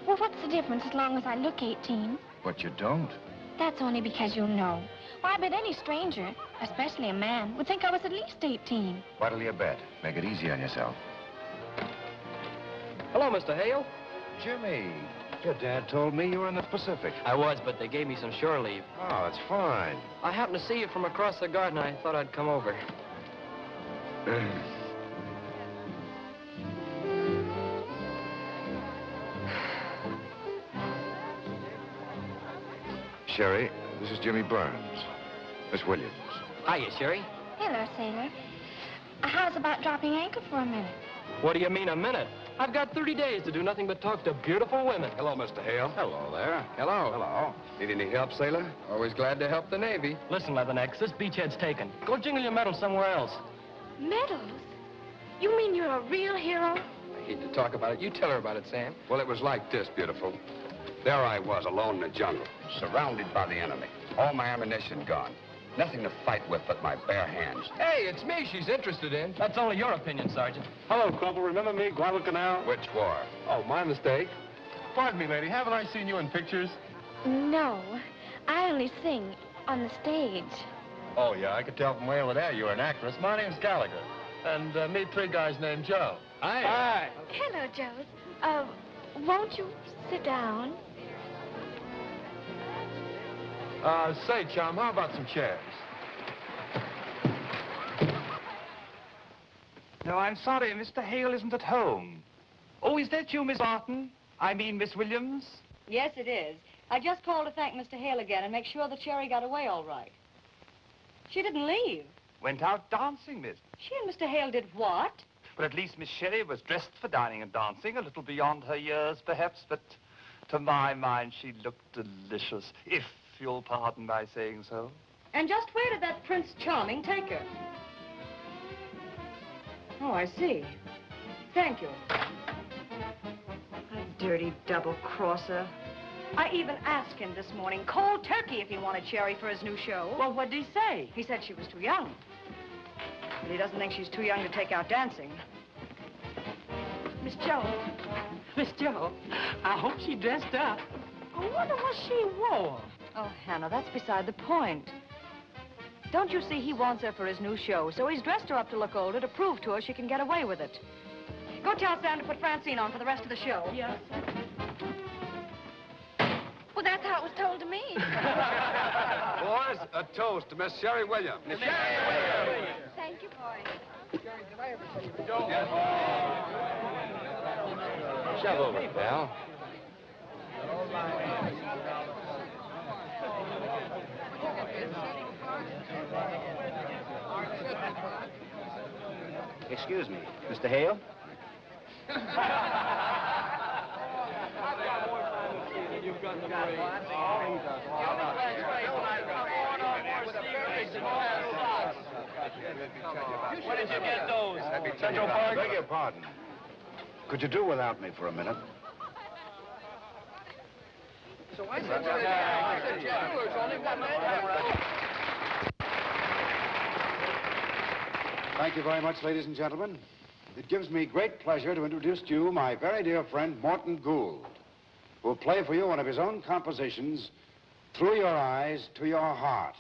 Well, what's the difference as long as I look 18? But you don't. That's only because you know. Why, I bet any stranger, especially a man, would think I was at least 18. What'll you bet? Make it easy on yourself. Hello, Mr. Hale. Jimmy, your dad told me you were in the Pacific. I was, but they gave me some shore leave. Oh, that's fine. I happened to see you from across the garden. I thought I'd come over. Sherry, this is Jimmy Burns. Miss Williams. Hiya, Sherry. Hello, sailor. How's about dropping anchor for a minute? What do you mean, a minute? I've got 30 days to do nothing but talk to beautiful women. Hello, Mr. Hale. Hello there. Hello. Hello. Need any help, sailor? Always glad to help the Navy. Listen, Leathernecks, this beachhead's taken. Go jingle your medal somewhere else. Medals? You mean you're a real hero? I hate to talk about it. You tell her about it, Sam. Well, it was like this, beautiful. There I was, alone in the jungle, surrounded by the enemy. All my ammunition gone. Nothing to fight with but my bare hands. Hey, it's me she's interested in. That's only your opinion, Sergeant. Hello, Crumple. Remember me, Guadalcanal? Which war? Oh, my mistake. Pardon me, lady. Haven't I seen you in pictures? No. I only sing on the stage. Oh, yeah. I could tell from way over there you're an actress. My name's Gallagher. And meet three guys named Joe. Hi. Hi. Hello, Joe. Won't you sit down? Say, chum, how about some chairs? No, I'm sorry, Mr. Hale isn't at home. Oh, is that you, Miss Martin? I mean, Miss Williams? Yes, it is. I just called to thank Mr. Hale again and make sure that Sherry got away all right. She didn't leave. Went out dancing, miss. She and Mr. Hale did what? But at least Miss Sherry was dressed for dining and dancing, a little beyond her years, perhaps, but to my mind, she looked delicious, if you'll pardon my saying so. And just where did that Prince Charming take her? Oh, I see. Thank you. A dirty double-crosser. I even asked him this morning, cold turkey, if he wanted Sherry for his new show. Well, what did he say? He said she was too young. But he doesn't think she's too young to take out dancing. Miss Joe. Miss Joe, I hope she dressed up. I wonder what she wore. Oh, Hannah, that's beside the point. Don't you see he wants her for his new show, so he's dressed her up to look older to prove to her she can get away with it. Go tell Sam to put Francine on for the rest of the show. Yes. Well, that's how it was told to me. Boys, a toast to Miss Sherry Williams. Miss Sherry Williams. Thank you, boys. Shove over, pal. Excuse me, Mr. Hale? Where did you get those? Central Park? Beg your pardon. Could you do without me for a minute? So I said, there's only one man. Thank you very much, ladies and gentlemen. It gives me great pleasure to introduce to you my very dear friend, Morton Gould, who will play for you one of his own compositions, Through Your Eyes to Your Heart.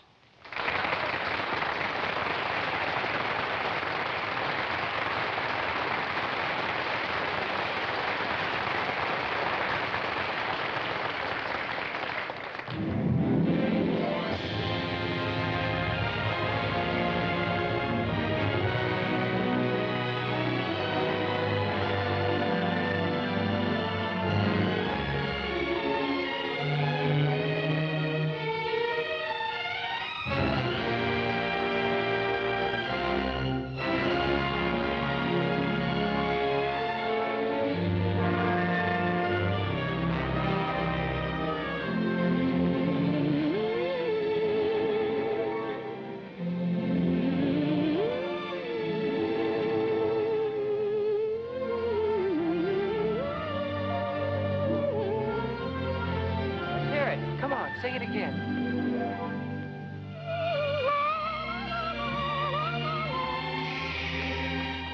Sing it again.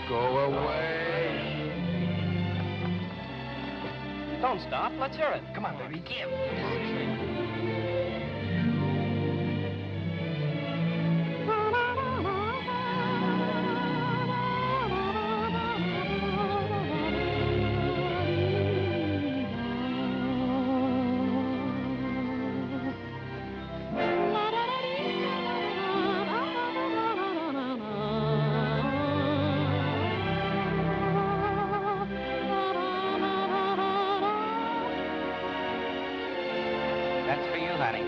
Go away. Don't stop. Let's hear it. Come on, baby. Give. That's for you, honey.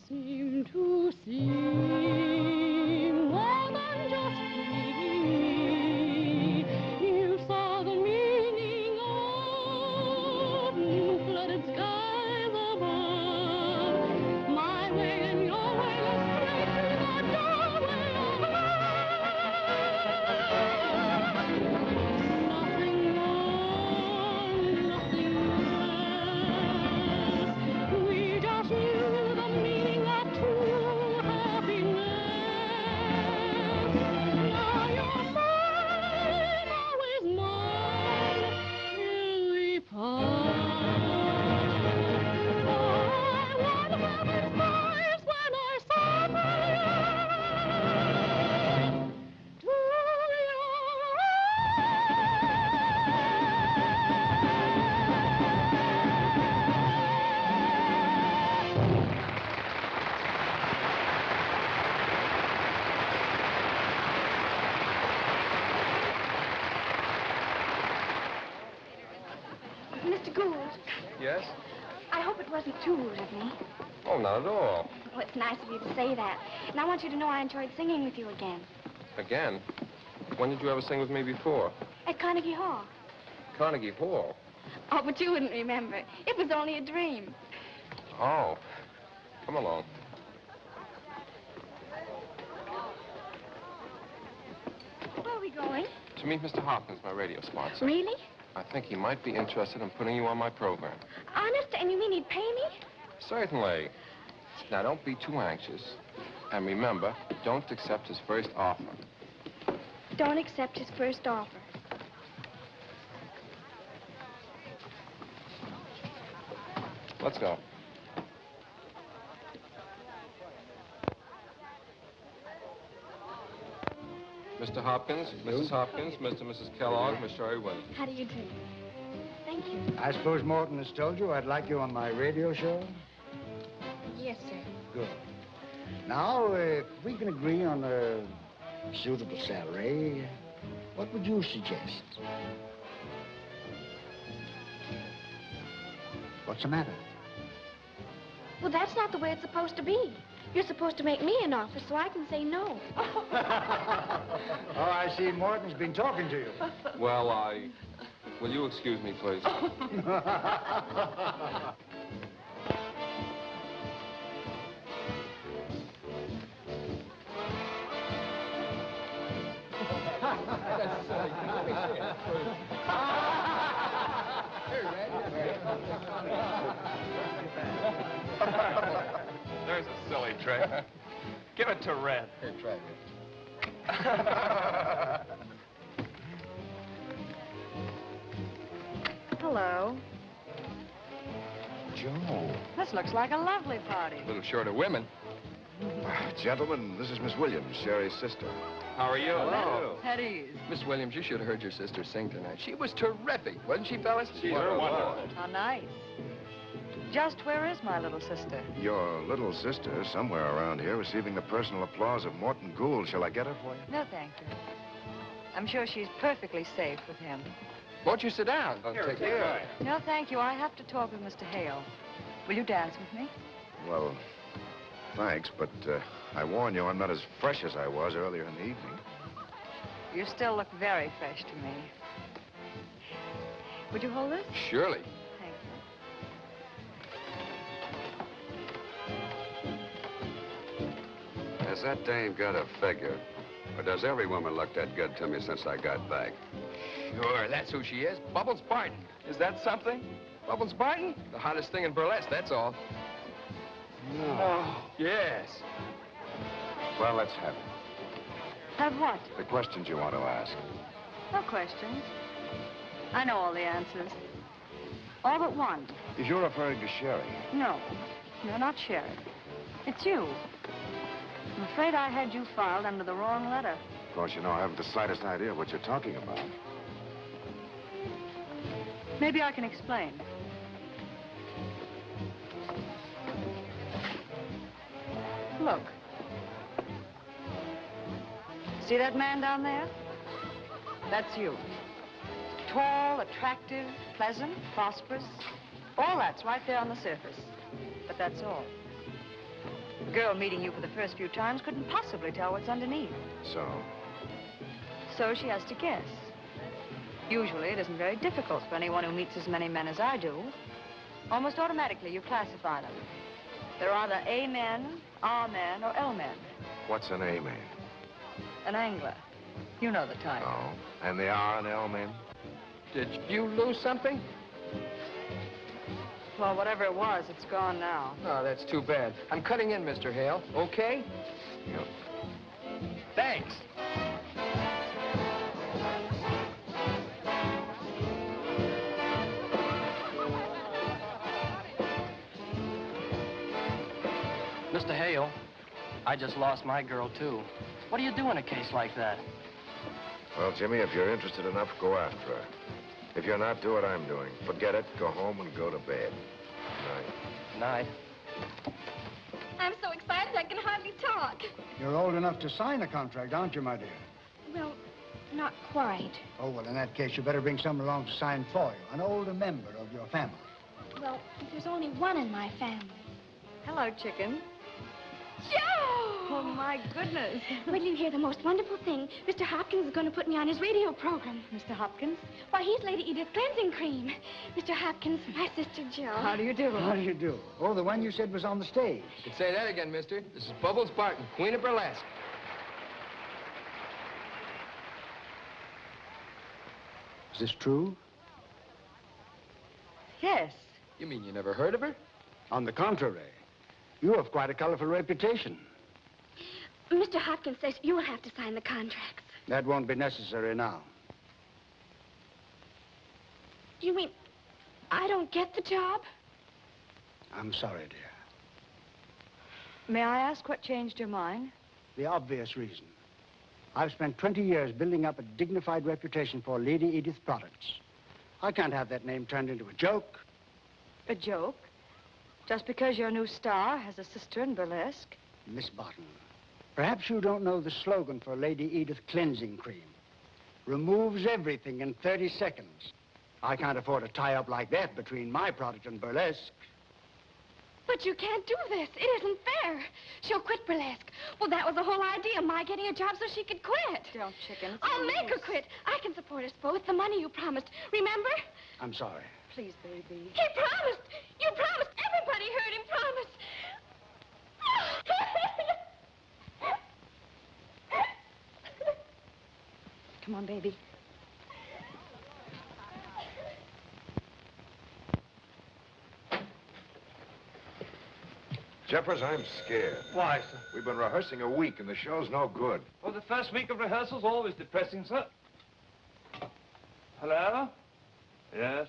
Seem to see more than just pleasing me. You saw the meaning of blue-flooded skies above. My way and your way led straight to the doorway of love. Nothing more, nothing less. We just knew the meaning of true happiness. Now you're mine, always mine, till we part. For I won heaven's prize when I saw my love to your Mr. Gould, Yes? I hope it wasn't too rude of me. Oh, not at all. Well, it's nice of you to say that. And I want you to know I enjoyed singing with you again. Again? When did you ever sing with me before? At Carnegie Hall. Carnegie Hall. Oh, but you wouldn't remember. It was only a dream. Oh. Come along. Where are we going? To meet Mr. Hopkins, my radio sponsor. Really? I think he might be interested in putting you on my program. Honest? And you mean he'd pay me? Certainly. Now, don't be too anxious. And remember, don't accept his first offer. Don't accept his first offer. Let's go. Mr. Hopkins, Mrs. Hopkins, Mr. and Mrs. Kellogg, Miss Sherry Williams. How do you do? Thank you. I suppose Morton has told you I'd like you on my radio show? Yes, sir. Good. Now, if we can agree on a suitable salary, what would you suggest? What's the matter? Well, that's not the way it's supposed to be. You're supposed to make me an offer so I can say no. Oh, I see Morton's been talking to you. Well, will you excuse me, please? There's a silly trick. Give it to Red. Here, try it. Hello. Joe. This looks like a lovely party. A little short of women. Gentlemen, this is Miss Williams, Sherry's sister. How are you? Hello. At ease. Miss Williams, you should have heard your sister sing tonight. She was terrific, wasn't she, fellas? She's wonderful. How nice. Just where is my little sister? Your little sister, somewhere around here, receiving the personal applause of Morton Gould. Shall I get her for you? No, thank you. I'm sure she's perfectly safe with him. Won't you sit down? Take care. No, thank you. I have to talk with Mr. Hale. Will you dance with me? Well, thanks, but I warn you, I'm not as fresh as I was earlier in the evening. You still look very fresh to me. Would you hold this? Surely. Thank you. Has that dame got a figure? Or does every woman look that good to me since I got back? Sure, that's who she is. Bubbles Barton. Is that something? Bubbles Barton? The hottest thing in burlesque, that's all. No. Oh, yes. Well, let's have it. Have what? The questions you want to ask. No questions. I know all the answers. All but one. If you're referring to Sherry. No. No, not Sherry. It's you. I'm afraid I had you filed under the wrong letter. Of course, you know, I haven't the slightest idea what you're talking about. Maybe I can explain. Look. See that man down there? That's you. Tall, attractive, pleasant, prosperous. All that's right there on the surface. But that's all. A girl meeting you for the first few times couldn't possibly tell what's underneath. So she has to guess. Usually, it isn't very difficult for anyone who meets as many men as I do. Almost automatically, you classify them. They're either A men, R men, or L men. What's an A man? An angler. You know the type. Oh, and the R and L men? Did you lose something? Well, whatever it was, it's gone now. Oh, that's too bad. I'm cutting in, Mr. Hale. Okay? Yep. Thanks. Mr. Hale, I just lost my girl, too. What do you do in a case like that? Well, Jimmy, if you're interested enough, go after her. If you're not, do what I'm doing. Forget it, go home and go to bed. Night. Night. I'm so excited I can hardly talk. You're old enough to sign a contract, aren't you, my dear? Well, not quite. Oh, well, in that case, you better bring someone along to sign for you, an older member of your family. Well, there's only one in my family. Hello, chicken. Joe! Oh, my goodness. Wait till you hear the most wonderful thing. Mr. Hopkins is going to put me on his radio program. Mr. Hopkins? Why, he's Lady Edith Cleansing Cream. Mr. Hopkins, my sister Jill. How do you do? How do you do? Oh, the one you said was on the stage. You can say that again, mister. This is Bubbles Barton, Queen of Burlesque. Is this true? Yes. You mean you never heard of her? On the contrary. You have quite a colorful reputation. Mr. Hopkins says you will have to sign the contracts. That won't be necessary now. Do you mean I don't get the job? I'm sorry, dear. May I ask what changed your mind? The obvious reason. I've spent 20 years building up a dignified reputation for Lady Edith products. I can't have that name turned into a joke. A joke? Just because your new star has a sister in burlesque? Miss Barton, perhaps you don't know the slogan for Lady Edith Cleansing Cream. Removes everything in 30 seconds. I can't afford a tie-up like that between my product and burlesque. But you can't do this. It isn't fair. She'll quit burlesque. Well, that was the whole idea, my getting a job so she could quit. Don't, chicken. I'll make her quit. I can support us both. The money you promised. Remember? I'm sorry. Please, baby. He promised. You promised. Everybody heard him promise. Come on, baby. Jeffers, I'm scared. Why, sir? We've been rehearsing a week, and the show's no good. Well, the first week of rehearsal's always depressing, sir. Hello? Yes?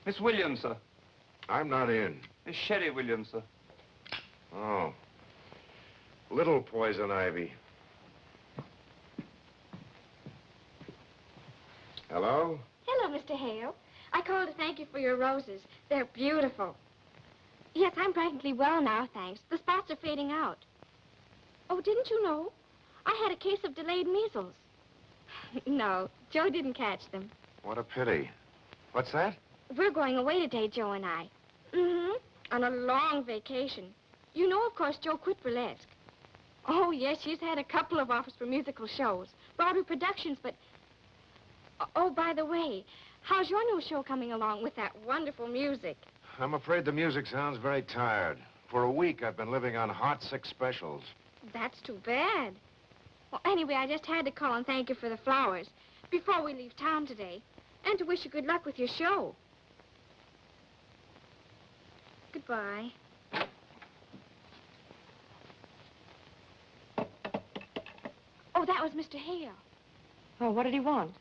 Miss Williams, sir. I'm not in. Miss Sherry Williams, sir. Oh. Little poison ivy. Hello? Hello, Mr. Hale. I called to thank you for your roses. They're beautiful. Yes, I'm practically well now, thanks. The spots are fading out. Oh, didn't you know? I had a case of delayed measles. No, Joe didn't catch them. What a pity. What's that? We're going away today, Joe and I. Mm-hmm. On a long vacation. You know, of course, Joe quit burlesque. Oh, yes, she's had a couple of offers for musical shows. Broadway productions, but... Oh, by the way, how's your new show coming along with that wonderful music? I'm afraid the music sounds very tired. For a week, I've been living on hot 6 specials. That's too bad. Well, anyway, I just had to call and thank you for the flowers before we leave town today, and to wish you good luck with your show. Goodbye. Oh, that was Mr. Hale. Oh, what did he want?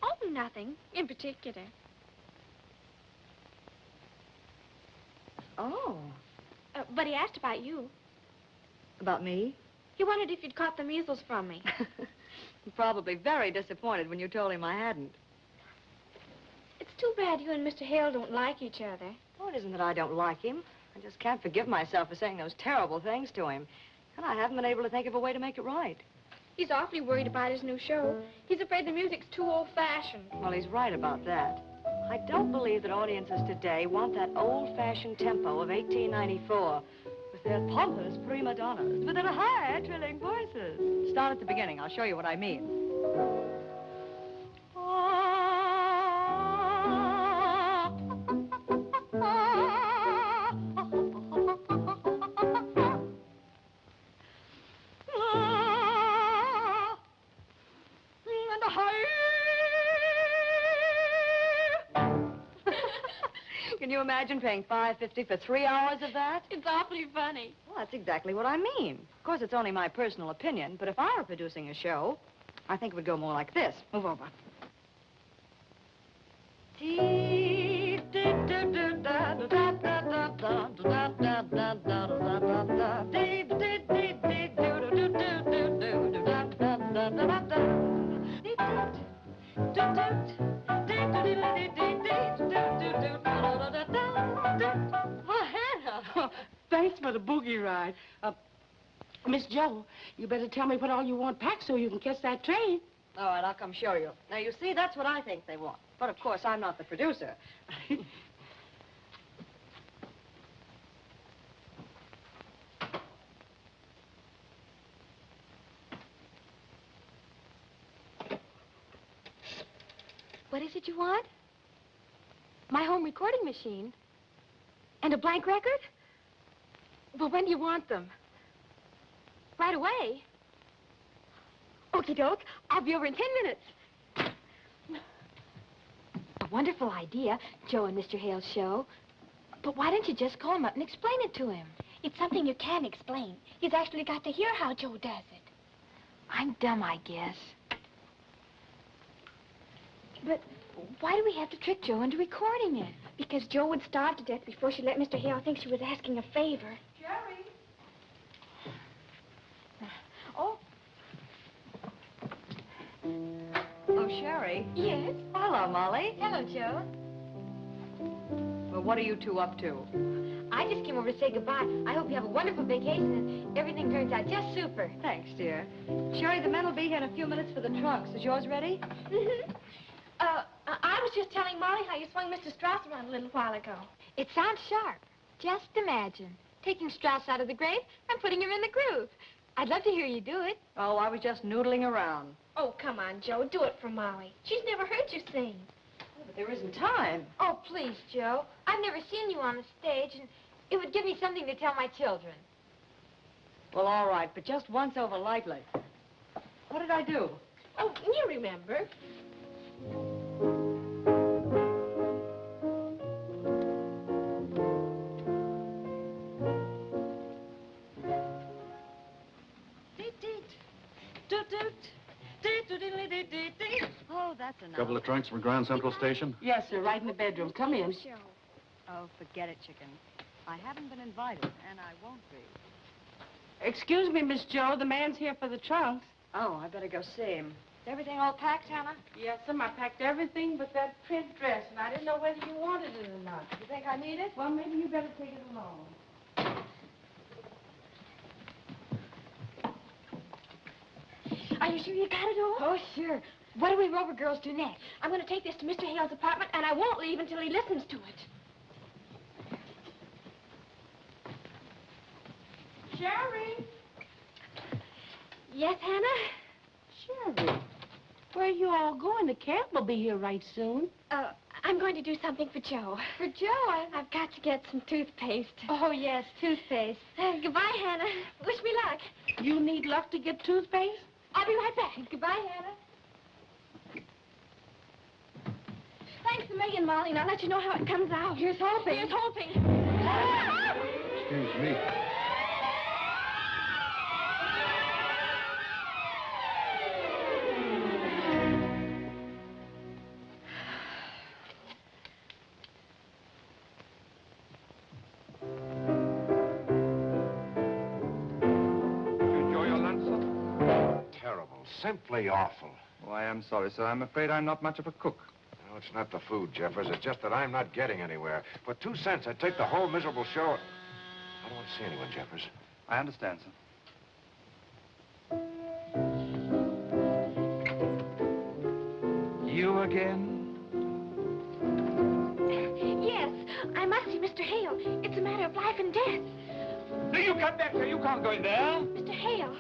Oh, nothing in particular. Oh. But he asked about you. About me? He wondered if you'd caught the measles from me. Probably very disappointed when you told him I hadn't. It's too bad you and Mr. Hale don't like each other. Oh, it isn't that I don't like him. I just can't forgive myself for saying those terrible things to him. And I haven't been able to think of a way to make it right. He's awfully worried about his new show. He's afraid the music's too old-fashioned. Well, he's right about that. I don't believe that audiences today want that old-fashioned tempo of 1894 with their pompous prima donnas, with their high, trilling voices. Start at the beginning. I'll show you what I mean. Can you imagine paying $5.50 for 3 hours of that? It's awfully funny. Well, that's exactly what I mean. Of course, it's only my personal opinion, but if I were producing a show, I think it would go more like this. Move over. Thanks for the boogie ride. Miss Jo, you better tell me what all you want packed so you can catch that train. All right, I'll come show you. Now, you see, that's what I think they want. But, of course, I'm not the producer. What is it you want? My home recording machine. And a blank record? Well, when do you want them? Right away. Okie doke. I'll be over in 10 minutes. A wonderful idea, Joe and Mr. Hale's show. But why don't you just call him up and explain it to him? It's something you can't explain. He's actually got to hear how Joe does it. I'm dumb, I guess. But why do we have to trick Joe into recording it? Because Joe would starve to death before she let Mr. Hale think she was asking a favor. Jerry? Oh. Oh, Sherry? Yes? Hello, Molly. Hello, Joe. Well, what are you two up to? I just came over to say goodbye. I hope you have a wonderful vacation and everything turns out just super. Thanks, dear. Sherry, the men will be here in a few minutes for the trunks. Is yours ready? Mm-hmm. I was just telling Molly how you swung Mr. Strauss around a little while ago. It sounds sharp. Just imagine, taking Strauss out of the grave and putting him in the groove. I'd love to hear you do it. Oh, I was just noodling around. Oh, come on, Joe. Do it for Molly. She's never heard you sing. Oh, but there isn't time. Oh, please, Joe. I've never seen you on the stage, and it would give me something to tell my children. Well, all right, but just once over lightly. What did I do? Oh, you remember. Oh, that's enough. Couple of trunks for Grand Central Station? Yes, sir, right in the bedroom. Come in. Oh, forget it, chicken. I haven't been invited, and I won't be. Excuse me, Miss Jo, the man's here for the trunks. Oh, I better go see him. Is everything all packed, Hannah? Yes, sir, I packed everything but that print dress, and I didn't know whether you wanted it or not. You think I need it? Well, maybe you better take it along. Are you sure you got it all? Oh, sure. What do we Rover girls do next? I'm going to take this to Mr. Hale's apartment, and I won't leave until he listens to it. Sherry! Yes, Hannah? Sherry, where are you all going? The camp will be here right soon. I'm going to do something for Joe. For Joe? I've got to get some toothpaste. Oh, yes, toothpaste. Goodbye, Hannah. Wish me luck. You need luck to get toothpaste? I'll be right back. Goodbye, Hannah. Thanks a million, Molly, and I'll let you know how it comes out. Here's hoping. Here's hoping. Excuse me. Simply awful. Oh, I am sorry, sir. I'm afraid I'm not much of a cook. No, it's not the food, Jeffers. It's just that I'm not getting anywhere. For 2 cents, I'd take the whole miserable show. I don't want to see anyone, Jeffers. I understand, sir. You again? Yes, I must see Mr. Hale. It's a matter of life and death. No, you come back, sir. You can't go in there. Mr. Hale.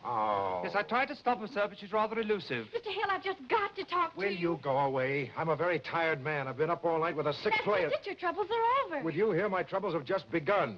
Oh. Yes, I tried to stop her, sir, but she's rather elusive. Mr. Hale, I've just got to talk to you. Will you go away? I'm a very tired man. I've been up all night with a sick player. That's it. Your troubles are over. With you here, my troubles have just begun.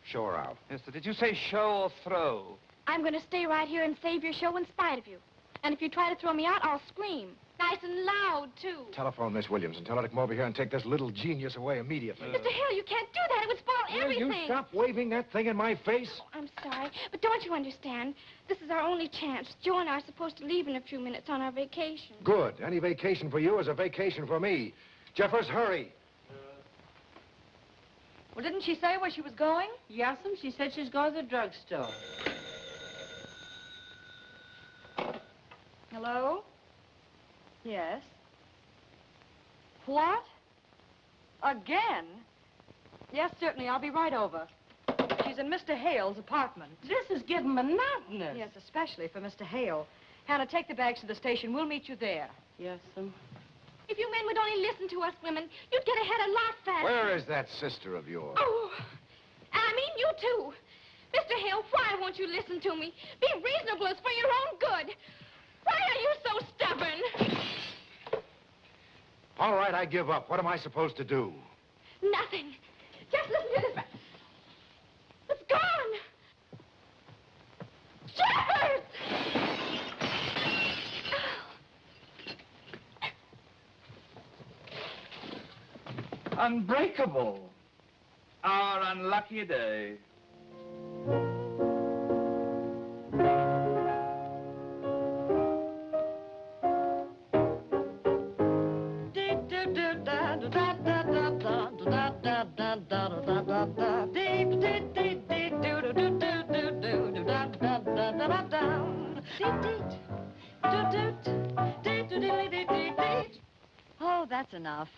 Show her out. Yes, sir. Did you say show or throw? I'm going to stay right here and save your show in spite of you. And if you try to throw me out, I'll scream. Nice and loud, too. Telephone Miss Williams and tell her to come over here and take this little genius away immediately. Mr. Hale, you can't do that. It would spoil everything. Will you stop waving that thing in my face? Oh, I'm sorry, but don't you understand? This is our only chance. Joe and I are supposed to leave in a few minutes on our vacation. Good. Any vacation for you is a vacation for me. Jeffers, hurry. Well, didn't she say where she was going? Yes'm, she said she's going to the drugstore. Hello? Yes. What? Again? Yes, certainly. I'll be right over. She's in Mr. Hale's apartment. This is getting monotonous. Yes, especially for Mr. Hale. Hannah, take the bags to the station. We'll meet you there. Yes'm. If you men would only listen to us women, you'd get ahead a lot faster. Where is that sister of yours? Oh, I mean you too. Mr. Hale, why won't you listen to me? Be reasonable. It's for your own good. Why are you so stubborn? All right, I give up. What am I supposed to do? Nothing. Just listen to this. It's gone. Shepard! Unbreakable. Our unlucky day. Oh, that's enough.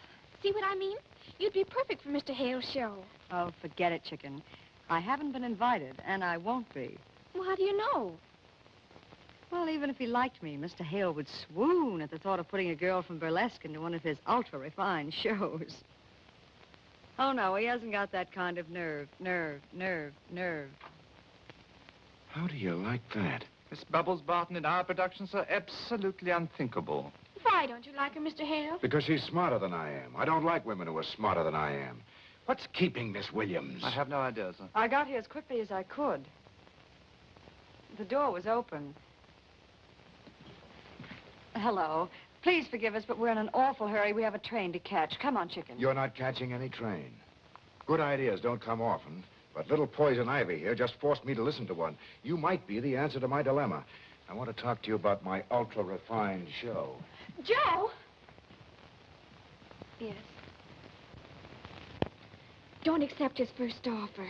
See what I mean? You'd be perfect for Mr. Hale's show. Oh, forget it, chicken. I haven't been invited, and I won't be. Well, how do you know? Well, even if he liked me, Mr. Hale would swoon at the thought of putting a girl from burlesque into one of his ultra-refined shows. Oh, no, he hasn't got that kind of nerve. How do you like that? Miss Bubbles Barton in our productions are absolutely unthinkable. Why don't you like her, Mr. Hale? Because she's smarter than I am. I don't like women who are smarter than I am. What's keeping Miss Williams? I have no idea, sir. I got here as quickly as I could. The door was open. Hello. Please forgive us, but we're in an awful hurry. We have a train to catch. Come on, chicken. You're not catching any train. Good ideas don't come often, but little Poison Ivy here just forced me to listen to one. You might be the answer to my dilemma. I want to talk to you about my ultra-refined show. Joe! Yes. Don't accept his first offer.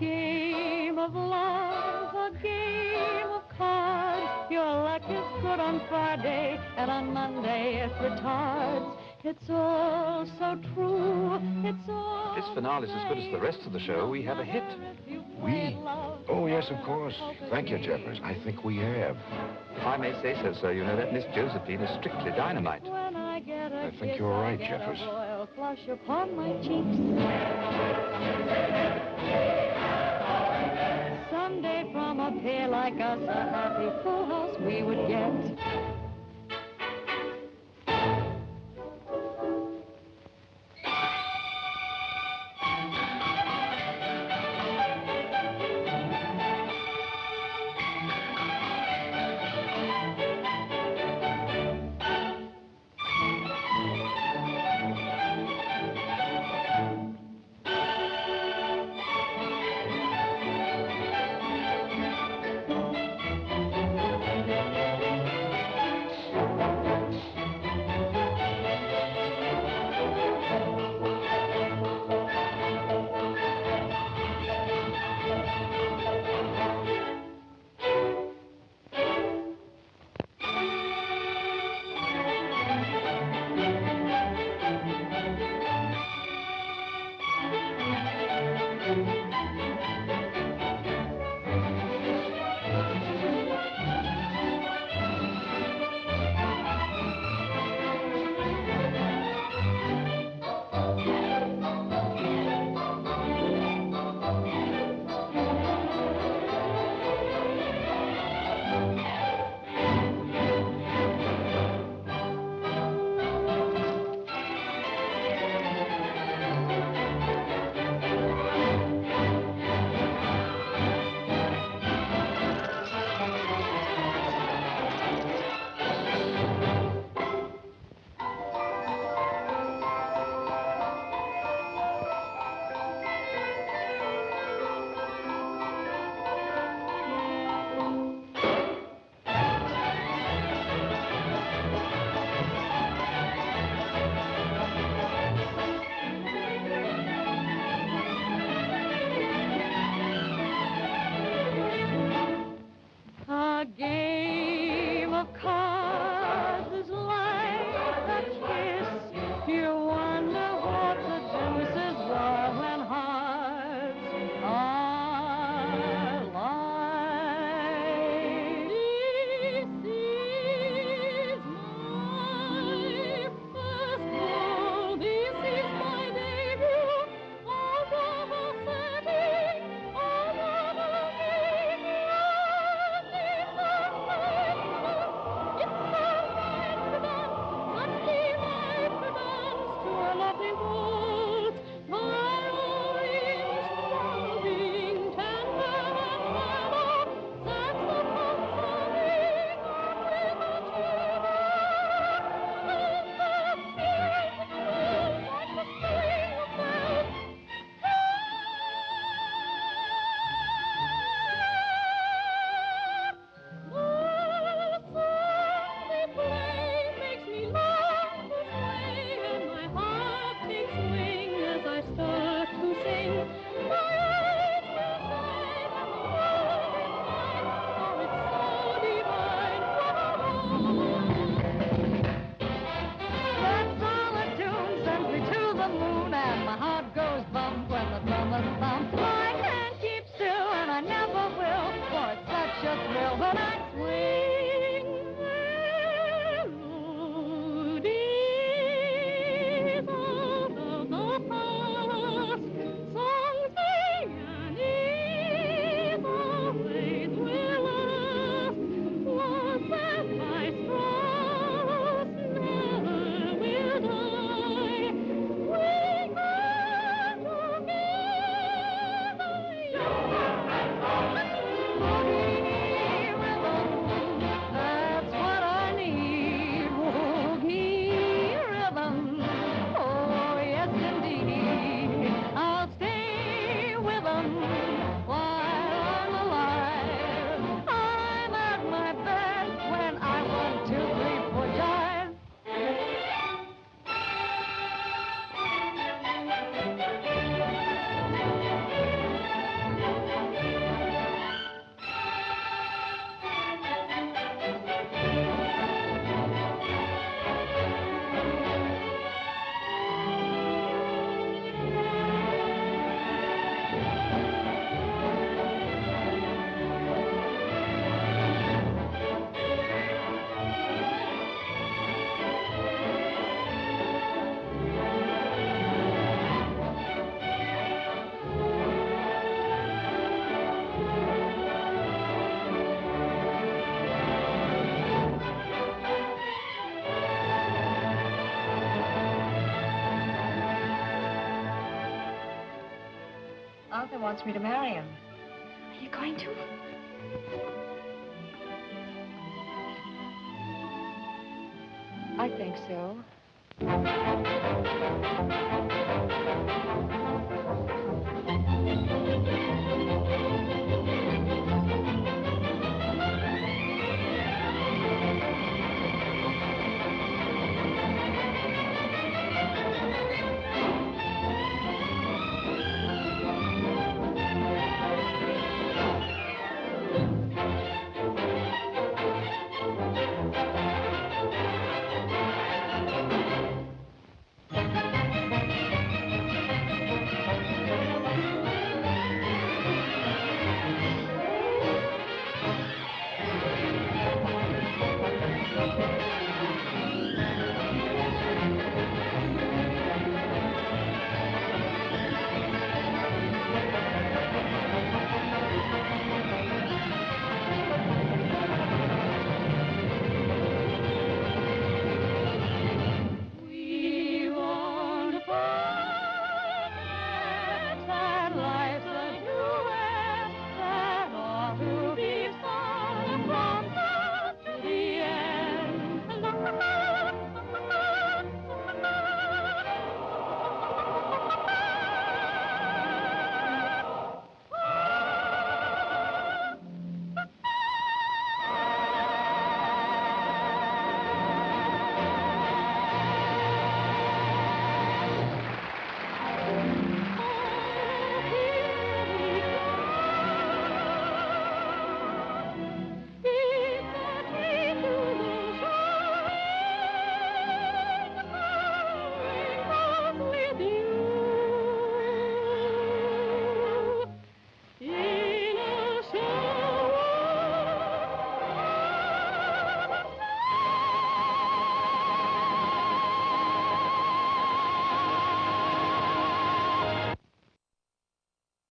game of love, a game of cards. Your luck is good on Friday, and on Monday it retards. It's all so true, it's all... This finale is as good as the rest of the show. We have a hit. We? Oh, yes, of course. Thank you, Jeffers. I think we have. If I may say so, sir, you know that Miss Josephine is strictly dynamite. I think you're right, Jeffers. Royal flush upon my cheeks. Someday from a pair like us, a happy full house we would get. Arthur wants me to marry him. Are you going to? I think so.